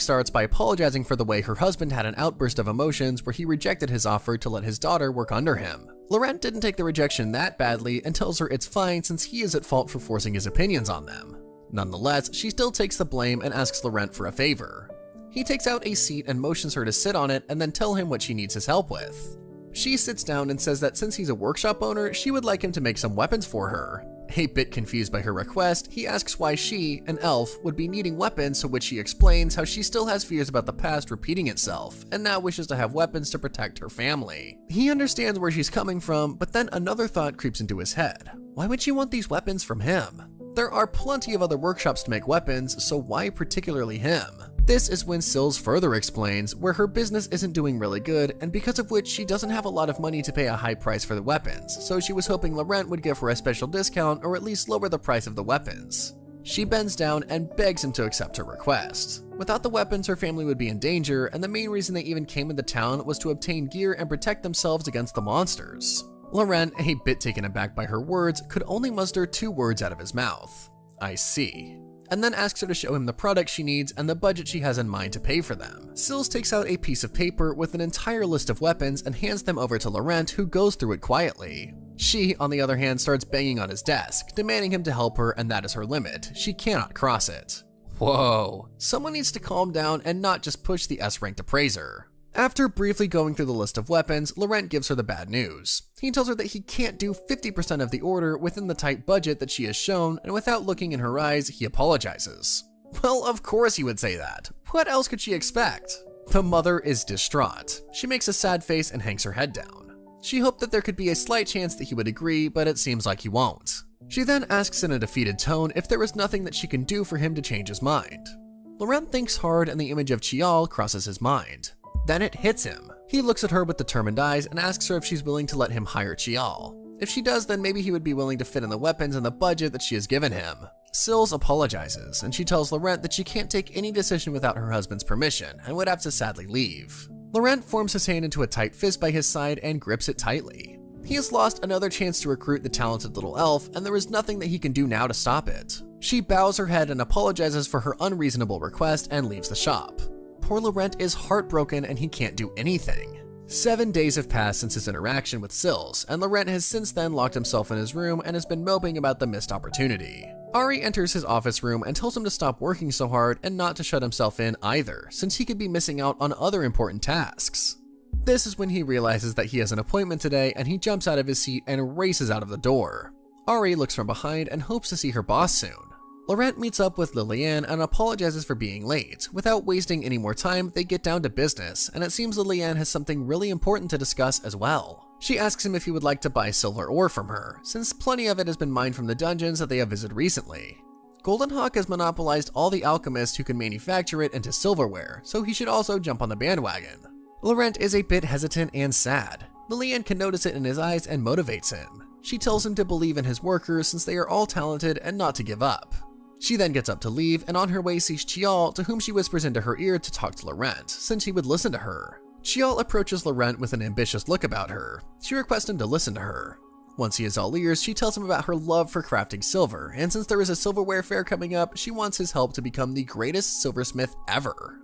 starts by apologizing for the way her husband had an outburst of emotions where he rejected his offer to let his daughter work under him. Laurent didn't take the rejection that badly and tells her it's fine since he is at fault for forcing his opinions on them. Nonetheless, she still takes the blame and asks Laurent for a favor. He takes out a seat and motions her to sit on it and then tell him what she needs his help with. She sits down and says that since he's a workshop owner, she would like him to make some weapons for her. A bit confused by her request, he asks why she, an elf, would be needing weapons, to which she explains how she still has fears about the past repeating itself, and now wishes to have weapons to protect her family. He understands where she's coming from, but then another thought creeps into his head. Why would she want these weapons from him? There are plenty of other workshops to make weapons, so why particularly him? This is when Sills further explains where her business isn't doing really good, and because of which she doesn't have a lot of money to pay a high price for the weapons, so she was hoping Laurent would give her a special discount or at least lower the price of the weapons. She bends down and begs him to accept her request. Without the weapons, her family would be in danger, and the main reason they even came into town was to obtain gear and protect themselves against the monsters. Laurent, a bit taken aback by her words, could only muster 2 words out of his mouth. "I see," and then asks her to show him the products she needs and the budget she has in mind to pay for them. Sills takes out a piece of paper with an entire list of weapons and hands them over to Laurent, who goes through it quietly. She, on the other hand, starts banging on his desk, demanding him to help her, and that is her limit. She cannot cross it. Whoa. Someone needs to calm down and not just push the S-ranked appraiser. After briefly going through the list of weapons, Laurent gives her the bad news. He tells her that he can't do 50% of the order within the tight budget that she has shown, and without looking in her eyes, he apologizes. Well, of course he would say that. What else could she expect? The mother is distraught. She makes a sad face and hangs her head down. She hoped that there could be a slight chance that he would agree, but it seems like he won't. She then asks in a defeated tone if there is nothing that she can do for him to change his mind. Laurent thinks hard and the image of Chial crosses his mind. Then it hits him. He looks at her with determined eyes and asks her if she's willing to let him hire Chial. If she does, then maybe he would be willing to fit in the weapons and the budget that she has given him. Sills apologizes, and she tells Laurent that she can't take any decision without her husband's permission and would have to sadly leave. Laurent forms his hand into a tight fist by his side and grips it tightly. He has lost another chance to recruit the talented little elf, and there is nothing that he can do now to stop it. She bows her head and apologizes for her unreasonable request and leaves the shop. Poor Laurent is heartbroken and he can't do anything. 7 days have passed since his interaction with Sills, and Laurent has since then locked himself in his room and has been moping about the missed opportunity. Ari enters his office room and tells him to stop working so hard and not to shut himself in either, since he could be missing out on other important tasks. This is when he realizes that he has an appointment today, and he jumps out of his seat and races out of the door. Ari looks from behind and hopes to see her boss soon. Laurent meets up with Lillian and apologizes for being late. Without wasting any more time, they get down to business, and it seems Lillian has something really important to discuss as well. She asks him if he would like to buy silver ore from her, since plenty of it has been mined from the dungeons that they have visited recently. Golden Hawk has monopolized all the alchemists who can manufacture it into silverware, so he should also jump on the bandwagon. Laurent is a bit hesitant and sad. Lillian can notice it in his eyes and motivates him. She tells him to believe in his workers since they are all talented and not to give up. She then gets up to leave, and on her way sees Chial, to whom she whispers into her ear to talk to Laurent, since he would listen to her. Chial approaches Laurent with an ambitious look about her. She requests him to listen to her. Once he is all ears, she tells him about her love for crafting silver, and since there is a silverware fair coming up, she wants his help to become the greatest silversmith ever.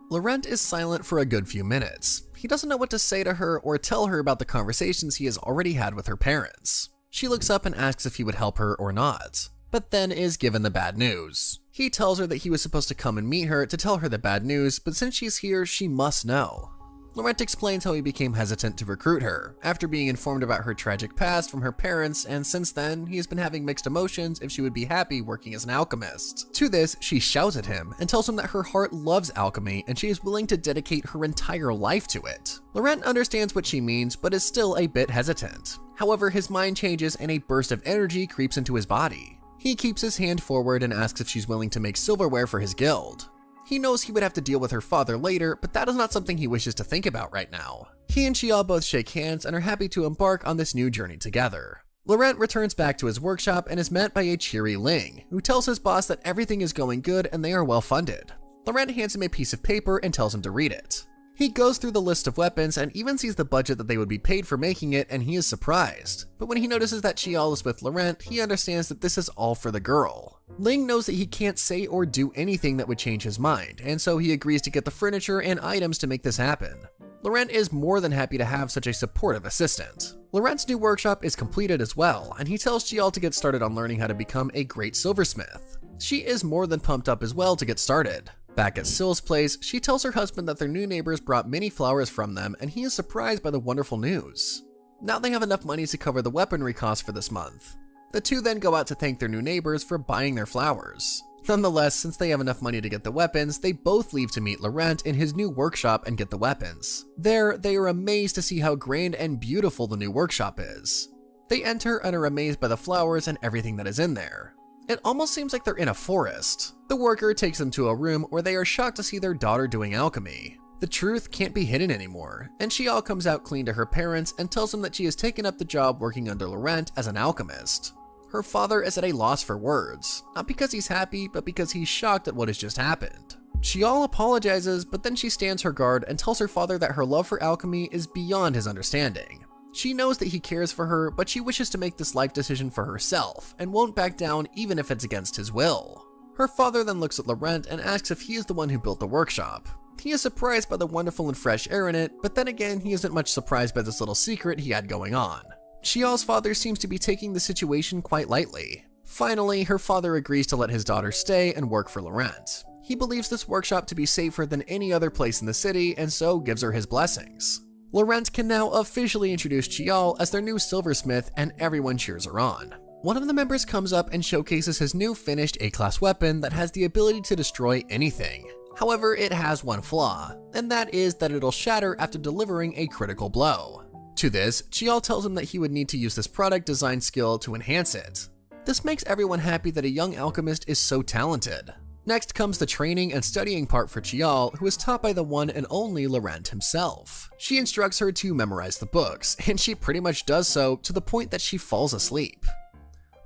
Laurent is silent for a good few minutes. He doesn't know what to say to her or tell her about the conversations he has already had with her parents. She looks up and asks if he would help her or not, but then is given the bad news. He tells her that he was supposed to come and meet her to tell her the bad news, but since she's here, she must know. Laurent explains how he became hesitant to recruit her, after being informed about her tragic past from her parents, and since then, he has been having mixed emotions if she would be happy working as an alchemist. To this, she shouts at him and tells him that her heart loves alchemy and she is willing to dedicate her entire life to it. Laurent understands what she means, but is still a bit hesitant. However, his mind changes and a burst of energy creeps into his body. He keeps his hand forward and asks if she's willing to make silverware for his guild. He knows he would have to deal with her father later, but that is not something he wishes to think about right now. He and Chial both shake hands and are happy to embark on this new journey together. Laurent returns back to his workshop and is met by a cheery Ling, who tells his boss that everything is going good and they are well funded. Laurent hands him a piece of paper and tells him to read it. He goes through the list of weapons and even sees the budget that they would be paid for making it, and he is surprised. But when he notices that Chial is with Laurent, he understands that this is all for the girl. Ling knows that he can't say or do anything that would change his mind, and so he agrees to get the furniture and items to make this happen. Laurent is more than happy to have such a supportive assistant. Laurent's new workshop is completed as well, and he tells Chial to get started on learning how to become a great silversmith. She is more than pumped up as well to get started. Back at Syl's place, she tells her husband that their new neighbors brought many flowers from them, and he is surprised by the wonderful news. Now they have enough money to cover the weaponry costs for this month. The two then go out to thank their new neighbors for buying their flowers. Nonetheless, since they have enough money to get the weapons, they both leave to meet Laurent in his new workshop and get the weapons. There, they are amazed to see how grand and beautiful the new workshop is. They enter and are amazed by the flowers and everything that is in there. It almost seems like they're in a forest. The worker takes them to a room where they are shocked to see their daughter doing alchemy. The truth can't be hidden anymore, and Xiao comes out clean to her parents and tells them that she has taken up the job working under Laurent as an alchemist. Her father is at a loss for words, not because he's happy, but because he's shocked at what has just happened. Xiao apologizes, but then she stands her guard and tells her father that her love for alchemy is beyond his understanding. She knows that he cares for her, but she wishes to make this life decision for herself, and won't back down even if it's against his will. Her father then looks at Laurent and asks if he is the one who built the workshop. He is surprised by the wonderful and fresh air in it, but then again he isn't much surprised by this little secret he had going on. Xiao's father seems to be taking the situation quite lightly. Finally, her father agrees to let his daughter stay and work for Laurent. He believes this workshop to be safer than any other place in the city, and so gives her his blessings. Laurent can now officially introduce Xiao as their new silversmith, and everyone cheers her on. One of the members comes up and showcases his new finished A-class weapon that has the ability to destroy anything. However, it has one flaw, and that is that it'll shatter after delivering a critical blow. To this, Xiao tells him that he would need to use this product design skill to enhance it. This makes everyone happy that a young alchemist is so talented. Next comes the training and studying part for Xiao, who is taught by the one and only Laurent himself. She instructs her to memorize the books, and she pretty much does so to the point that she falls asleep.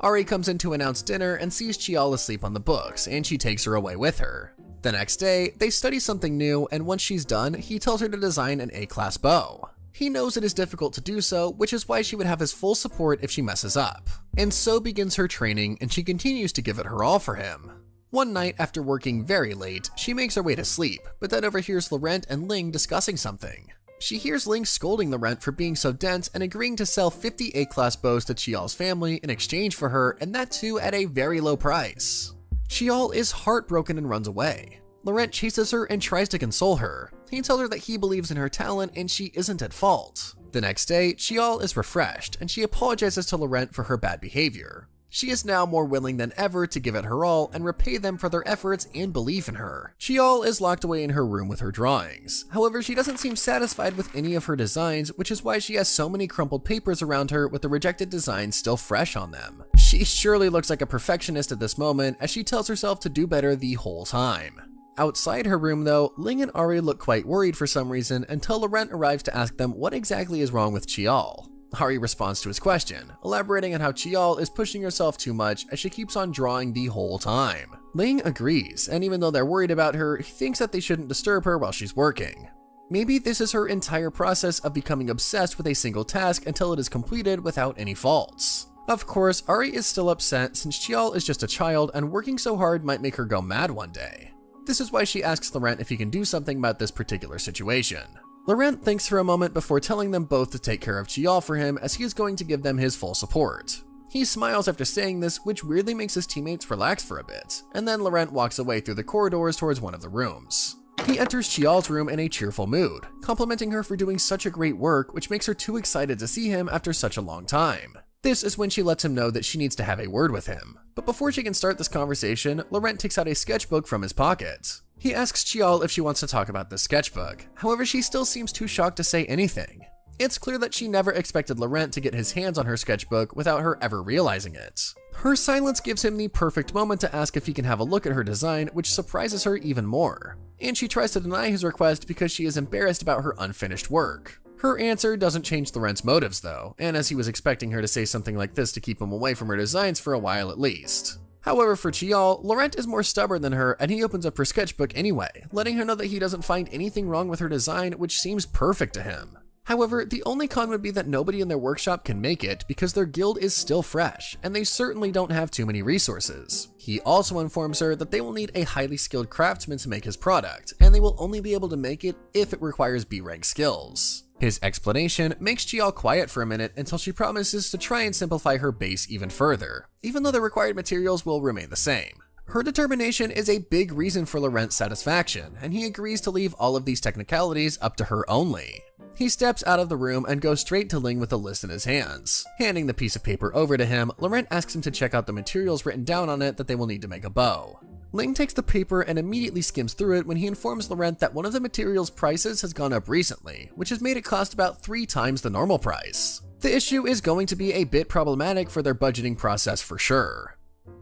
Ari comes in to announce dinner and sees Xiao asleep on the books, and she takes her away with her. The next day, they study something new, and once she's done, he tells her to design an A-class bow. He knows it is difficult to do so, which is why she would have his full support if she messes up. And so begins her training, and she continues to give it her all for him. One night, after working very late, she makes her way to sleep, but then overhears Laurent and Ling discussing something. She hears Ling scolding Laurent for being so dense and agreeing to sell 50 A-class bows to Xiao's family in exchange for her, and that too at a very low price. Xiao is heartbroken and runs away. Laurent chases her and tries to console her. He tells her that he believes in her talent and she isn't at fault. The next day, Xiao is refreshed, and she apologizes to Laurent for her bad behavior. She is now more willing than ever to give it her all and repay them for their efforts and belief in her. Xiao is locked away in her room with her drawings. However, she doesn't seem satisfied with any of her designs, which is why she has so many crumpled papers around her with the rejected designs still fresh on them. She surely looks like a perfectionist at this moment, as she tells herself to do better the whole time. Outside her room though, Ling and Ari look quite worried for some reason until Laurent arrives to ask them what exactly is wrong with Xiao. Ari responds to his question, elaborating on how Xiao is pushing herself too much as she keeps on drawing the whole time. Ling agrees, and even though they're worried about her, he thinks that they shouldn't disturb her while she's working. Maybe this is her entire process of becoming obsessed with a single task until it is completed without any faults. Of course, Ari is still upset since Xiao is just a child and working so hard might make her go mad one day. This is why she asks Laurent if he can do something about this particular situation. Laurent thinks for a moment before telling them both to take care of Xiao for him, as he is going to give them his full support. He smiles after saying this, which weirdly makes his teammates relax for a bit, and then Laurent walks away through the corridors towards one of the rooms. He enters Xiao's room in a cheerful mood, complimenting her for doing such a great work, which makes her too excited to see him after such a long time. This is when she lets him know that she needs to have a word with him. But before she can start this conversation, Laurent takes out a sketchbook from his pocket. He asks Xiao if she wants to talk about this sketchbook. However, she still seems too shocked to say anything. It's clear that she never expected Laurent to get his hands on her sketchbook without her ever realizing it. Her silence gives him the perfect moment to ask if he can have a look at her design, which surprises her even more. And she tries to deny his request because she is embarrassed about her unfinished work. Her answer doesn't change Laurent's motives though, and as he was expecting her to say something like this to keep him away from her designs for a while at least. However, for Xiao, Laurent is more stubborn than her and he opens up her sketchbook anyway, letting her know that he doesn't find anything wrong with her design, which seems perfect to him. However, the only con would be that nobody in their workshop can make it because their guild is still fresh, and they certainly don't have too many resources. He also informs her that they will need a highly skilled craftsman to make his product, and they will only be able to make it if it requires B-rank skills. His explanation makes Xiao quiet for a minute until she promises to try and simplify her base even further, even though the required materials will remain the same. Her determination is a big reason for Laurent's satisfaction, and he agrees to leave all of these technicalities up to her only. He steps out of the room and goes straight to Ling with a list in his hands. Handing the piece of paper over to him, Laurent asks him to check out the materials written down on it that they will need to make a bow. Ling takes the paper and immediately skims through it when he informs Laurent that one of the materials' prices has gone up recently, which has made it cost about 3 times the normal price. The issue is going to be a bit problematic for their budgeting process for sure.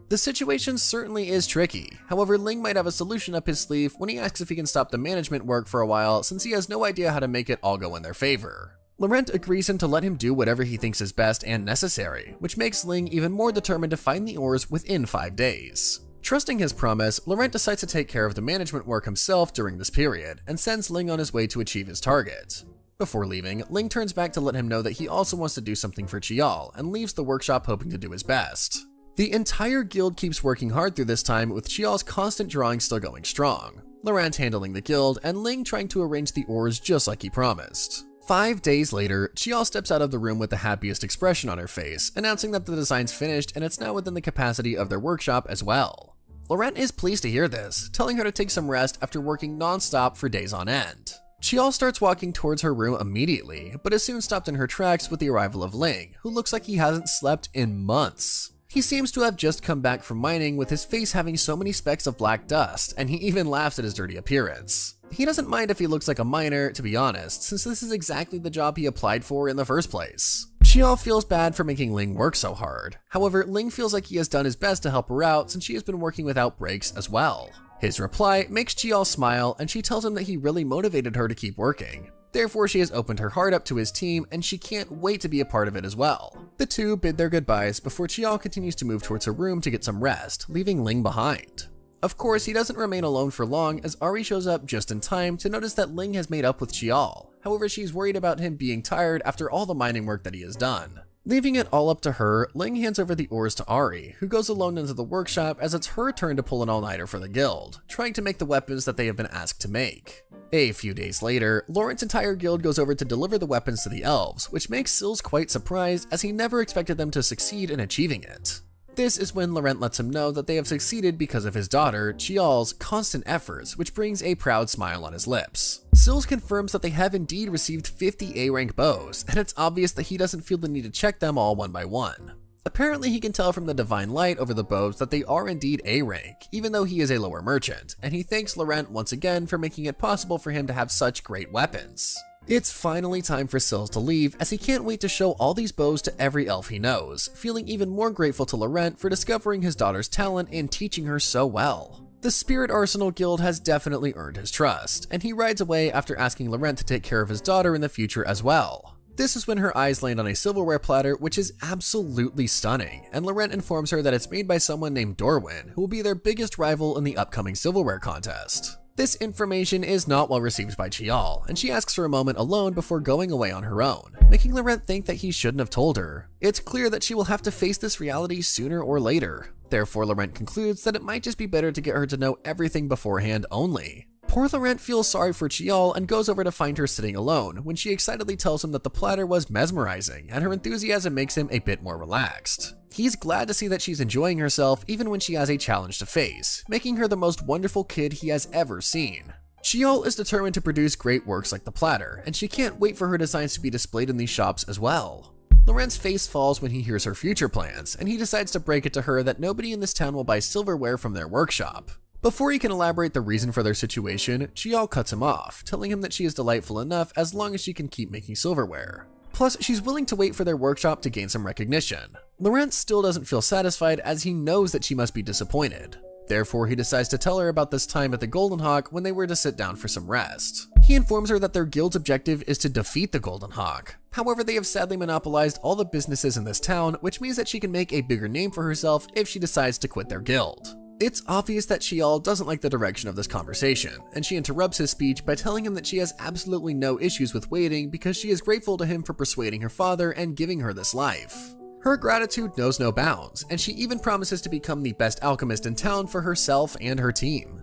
The situation certainly is tricky, however Ling might have a solution up his sleeve when he asks if he can stop the management work for a while since he has no idea how to make it all go in their favor. Laurent agrees him to let him do whatever he thinks is best and necessary, which makes Ling even more determined to find the ores within 5 days. Trusting his promise, Laurent decides to take care of the management work himself during this period, and sends Ling on his way to achieve his target. Before leaving, Ling turns back to let him know that he also wants to do something for Chial, and leaves the workshop hoping to do his best. The entire guild keeps working hard through this time, with Chial's constant drawing still going strong, Laurent handling the guild, and Ling trying to arrange the ores just like he promised. 5 days later, Chial steps out of the room with the happiest expression on her face, announcing that the design's finished and it's now within the capacity of their workshop as well. Laurent is pleased to hear this, telling her to take some rest after working non-stop for days on end. Chial starts walking towards her room immediately, but is soon stopped in her tracks with the arrival of Ling, who looks like he hasn't slept in months. He seems to have just come back from mining with his face having so many specks of black dust, and he even laughs at his dirty appearance. He doesn't mind if he looks like a miner, to be honest, since this is exactly the job he applied for in the first place. Chial feels bad for making Ling work so hard. However, Ling feels like he has done his best to help her out since she has been working without breaks as well. His reply makes Chial smile, and she tells him that he really motivated her to keep working. Therefore, she has opened her heart up to his team, and she can't wait to be a part of it as well. The two bid their goodbyes before Chial continues to move towards her room to get some rest, leaving Ling behind. Of course, he doesn't remain alone for long as Ari shows up just in time to notice that Ling has made up with Chial. However, she's worried about him being tired after all the mining work that he has done. Leaving it all up to her, Ling hands over the ores to Ari, who goes alone into the workshop as it's her turn to pull an all-nighter for the guild, trying to make the weapons that they have been asked to make. A few days later, Laurent's entire guild goes over to deliver the weapons to the elves, which makes Sils quite surprised as he never expected them to succeed in achieving it. This is when Laurent lets him know that they have succeeded because of his daughter, Chial's, constant efforts, which brings a proud smile on his lips. Sils confirms that they have indeed received 50 A-rank bows, and it's obvious that he doesn't feel the need to check them all one by one. Apparently he can tell from the divine light over the bows that they are indeed A-rank, even though he is a lower merchant, and he thanks Laurent once again for making it possible for him to have such great weapons. It's finally time for Sils to leave, as he can't wait to show all these bows to every elf he knows, feeling even more grateful to Laurent for discovering his daughter's talent and teaching her so well. The Spirit Arsenal Guild has definitely earned his trust, and he rides away after asking Laurent to take care of his daughter in the future as well. This is when her eyes land on a silverware platter, which is absolutely stunning, and Laurent informs her that it's made by someone named Dorwin, who will be their biggest rival in the upcoming silverware contest. This information is not well received by Chial, and she asks for a moment alone before going away on her own, making Laurent think that he shouldn't have told her. It's clear that she will have to face this reality sooner or later. Therefore, Laurent concludes that it might just be better to get her to know everything beforehand only. Poor Laurent feels sorry for Chial and goes over to find her sitting alone when she excitedly tells him that the platter was mesmerizing, and her enthusiasm makes him a bit more relaxed. He's glad to see that she's enjoying herself even when she has a challenge to face, making her the most wonderful kid he has ever seen. Chial is determined to produce great works like the platter, and she can't wait for her designs to be displayed in these shops as well. Laurent's face falls when he hears her future plans, and he decides to break it to her that nobody in this town will buy silverware from their workshop. Before he can elaborate the reason for their situation, Chial cuts him off, telling him that she is delightful enough as long as she can keep making silverware. Plus, she's willing to wait for their workshop to gain some recognition. Laurent still doesn't feel satisfied as he knows that she must be disappointed. Therefore, he decides to tell her about this time at the Golden Hawk when they were to sit down for some rest. He informs her that their guild's objective is to defeat the Golden Hawk. However, they have sadly monopolized all the businesses in this town, which means that she can make a bigger name for herself if she decides to quit their guild. It's obvious that Chial doesn't like the direction of this conversation, and she interrupts his speech by telling him that she has absolutely no issues with waiting because she is grateful to him for persuading her father and giving her this life. Her gratitude knows no bounds, and she even promises to become the best alchemist in town for herself and her team.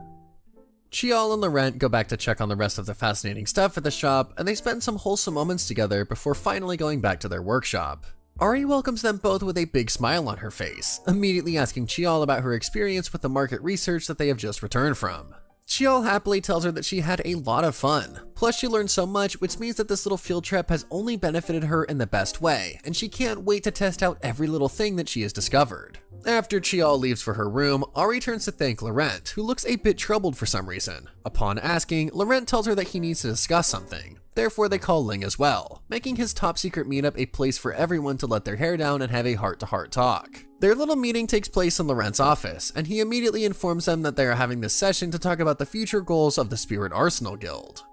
Chial and Laurent go back to check on the rest of the fascinating stuff at the shop, and they spend some wholesome moments together before finally going back to their workshop. Ari welcomes them both with a big smile on her face, immediately asking Chiol about her experience with the market research that they have just returned from. Chiol happily tells her that she had a lot of fun, plus she learned so much, which means that this little field trip has only benefited her in the best way, and she can't wait to test out every little thing that she has discovered. After Chiol leaves for her room, Ari turns to thank Laurent, who looks a bit troubled for some reason. Upon asking, Laurent tells her that he needs to discuss something. Therefore, they call Ling as well, making his top secret meetup a place for everyone to let their hair down and have a heart-to-heart talk. Their little meeting takes place in Laurent's office, and he immediately informs them that they are having this session to talk about the future goals of the Spirit Arsenal Guild.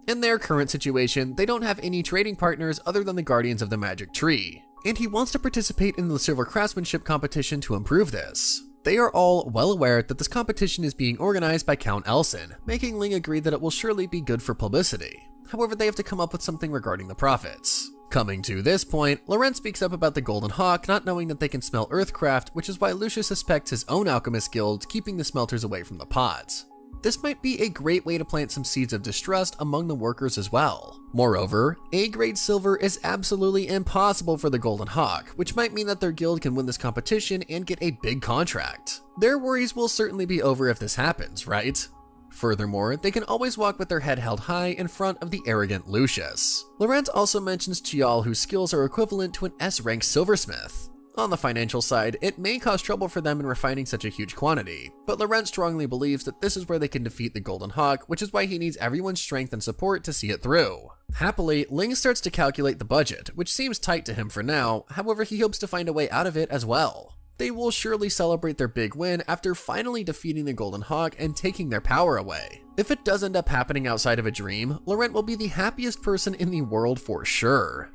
In their current situation, they don't have any trading partners other than the Guardians of the Magic Tree, and he wants to participate in the silver craftsmanship competition to improve this. They are all well aware that this competition is being organized by Count Elson, making Ling agree that it will surely be good for publicity. However, they have to come up with something regarding the profits. Coming to this point, Laurent speaks up about the Golden Hawk not knowing that they can smell earthcraft, which is why Lucius suspects his own alchemist guild keeping the smelters away from the pods. This might be a great way to plant some seeds of distrust among the workers as well. Moreover, A-grade silver is absolutely impossible for the Golden Hawk, which might mean that their guild can win this competition and get a big contract. Their worries will certainly be over if this happens, right? Furthermore, they can always walk with their head held high in front of the arrogant Lucius. Laurent also mentions Chiol, whose skills are equivalent to an S-rank silversmith. On the financial side, it may cause trouble for them in refining such a huge quantity, but Laurent strongly believes that this is where they can defeat the Golden Hawk, which is why he needs everyone's strength and support to see it through. Happily, Ling starts to calculate the budget, which seems tight to him for now, however he hopes to find a way out of it as well. They will surely celebrate their big win after finally defeating the Golden Hawk and taking their power away. If it does end up happening outside of a dream, Laurent will be the happiest person in the world for sure.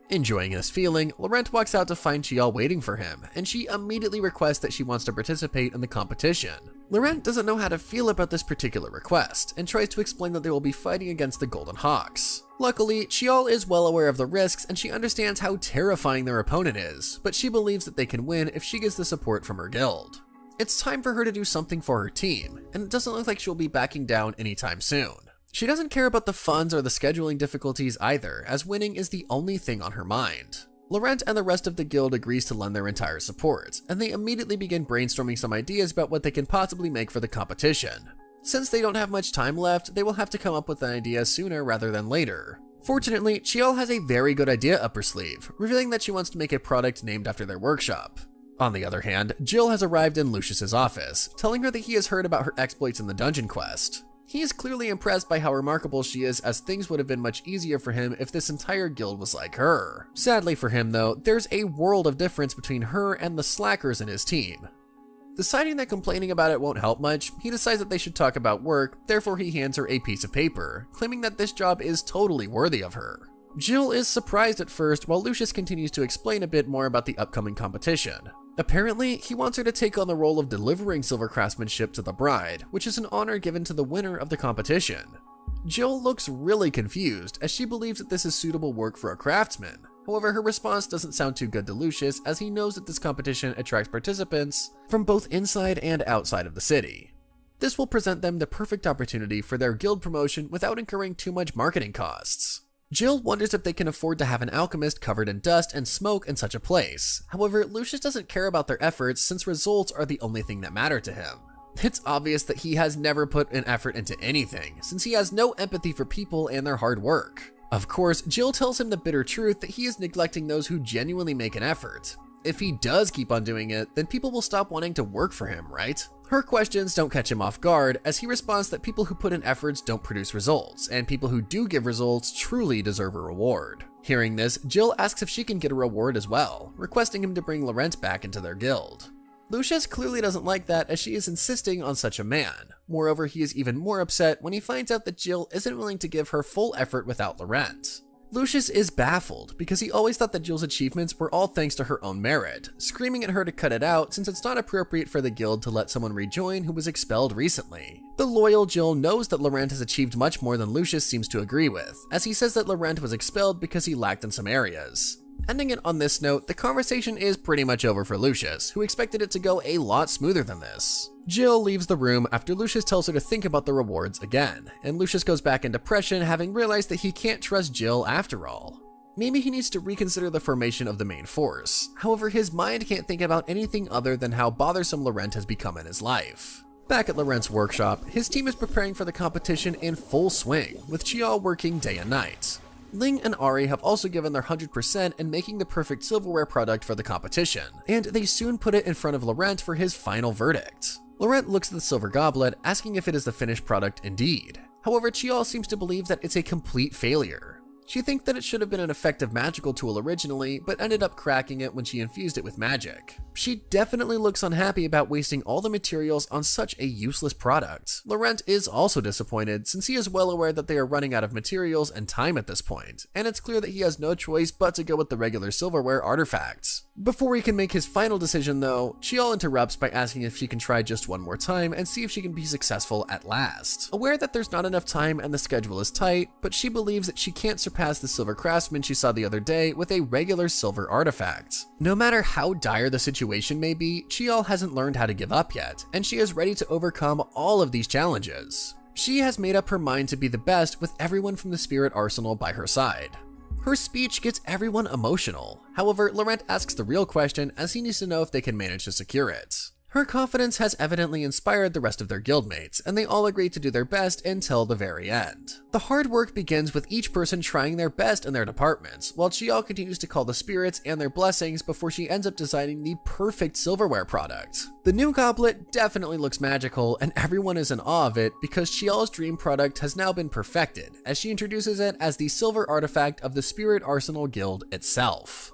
Enjoying this feeling, Laurent walks out to find Chiol waiting for him, and she immediately requests that she wants to participate in the competition. Laurent doesn't know how to feel about this particular request, and tries to explain that they will be fighting against the Golden Hawks. Luckily, Chiol is well aware of the risks and she understands how terrifying their opponent is, but she believes that they can win if she gets the support from her guild. It's time for her to do something for her team, and it doesn't look like she'll be backing down anytime soon. She doesn't care about the funds or the scheduling difficulties either, as winning is the only thing on her mind. Laurent and the rest of the guild agrees to lend their entire support, and they immediately begin brainstorming some ideas about what they can possibly make for the competition. Since they don't have much time left, they will have to come up with an idea sooner rather than later. Fortunately, Chiol has a very good idea up her sleeve, revealing that she wants to make a product named after their workshop. On the other hand, Jill has arrived in Lucius's office, telling her that he has heard about her exploits in the dungeon quest. He is clearly impressed by how remarkable she is, as things would have been much easier for him if this entire guild was like her. Sadly for him though, there's a world of difference between her and the slackers in his team. Deciding that complaining about it won't help much, he decides that they should talk about work, therefore he hands her a piece of paper, claiming that this job is totally worthy of her. Jill is surprised at first while Lucius continues to explain a bit more about the upcoming competition. Apparently, he wants her to take on the role of delivering silver craftsmanship to the bride, which is an honor given to the winner of the competition. Jill looks really confused as she believes that this is suitable work for a craftsman. However, her response doesn't sound too good to Lucius, as he knows that this competition attracts participants from both inside and outside of the city. This will present them the perfect opportunity for their guild promotion without incurring too much marketing costs. Jill wonders if they can afford to have an alchemist covered in dust and smoke in such a place. However, Lucius doesn't care about their efforts since results are the only thing that matter to him. It's obvious that he has never put an effort into anything, since he has no empathy for people and their hard work. Of course, Jill tells him the bitter truth that he is neglecting those who genuinely make an effort. If he does keep on doing it, then people will stop wanting to work for him, right? Her questions don't catch him off guard, as he responds that people who put in efforts don't produce results, and people who do give results truly deserve a reward. Hearing this, Jill asks if she can get a reward as well, requesting him to bring Laurent back into their guild. Lucius clearly doesn't like that, as she is insisting on such a man. Moreover, he is even more upset when he finds out that Jill isn't willing to give her full effort without Laurent. Lucius is baffled because he always thought that Jill's achievements were all thanks to her own merit, screaming at her to cut it out since it's not appropriate for the guild to let someone rejoin who was expelled recently. The loyal Jill knows that Laurent has achieved much more than Lucius seems to agree with, as he says that Laurent was expelled because he lacked in some areas. Ending it on this note, the conversation is pretty much over for Lucius, who expected it to go a lot smoother than this. Jill leaves the room after Lucius tells her to think about the rewards again, and Lucius goes back in depression, having realized that he can't trust Jill after all. maybe he needs to reconsider the formation of the main force. However, his mind can't think about anything other than how bothersome Laurent has become in his life. Back at Laurent's workshop, his team is preparing for the competition in full swing, with Chiao working day and night. Ling and Ari have also given their 100% in making the perfect silverware product for the competition, and they soon put it in front of Laurent for his final verdict. Laurent looks at the silver goblet, asking if it is the finished product indeed. However, Chiao seems to believe that it's a complete failure. She thinks that it should have been an effective magical tool originally, but ended up cracking it when she infused it with magic. She definitely looks unhappy about wasting all the materials on such a useless product. Laurent is also disappointed, since he is well aware that they are running out of materials and time at this point, and it's clear that he has no choice but to go with the regular silverware artifacts. Before he can make his final decision though, Chiao interrupts by asking if she can try just one more time and see if she can be successful at last. Aware that there's not enough time and the schedule is tight, but she believes that she can't surpass the silver craftsman she saw the other day with a regular silver artifact. No matter how dire the situation may be, Chiao hasn't learned how to give up yet, and she is ready to overcome all of these challenges. She has made up her mind to be the best with everyone from the spirit arsenal by her side. Her speech gets everyone emotional. However, Laurent asks the real question as he needs to know if they can manage to secure it. Her confidence has evidently inspired the rest of their guildmates, and they all agree to do their best until the very end. The hard work begins with each person trying their best in their departments, while Chiao continues to call the spirits and their blessings before she ends up designing the perfect silverware product. The new goblet definitely looks magical, and everyone is in awe of it because Chiao's dream product has now been perfected, as she introduces it as the silver artifact of the Spirit Arsenal Guild itself.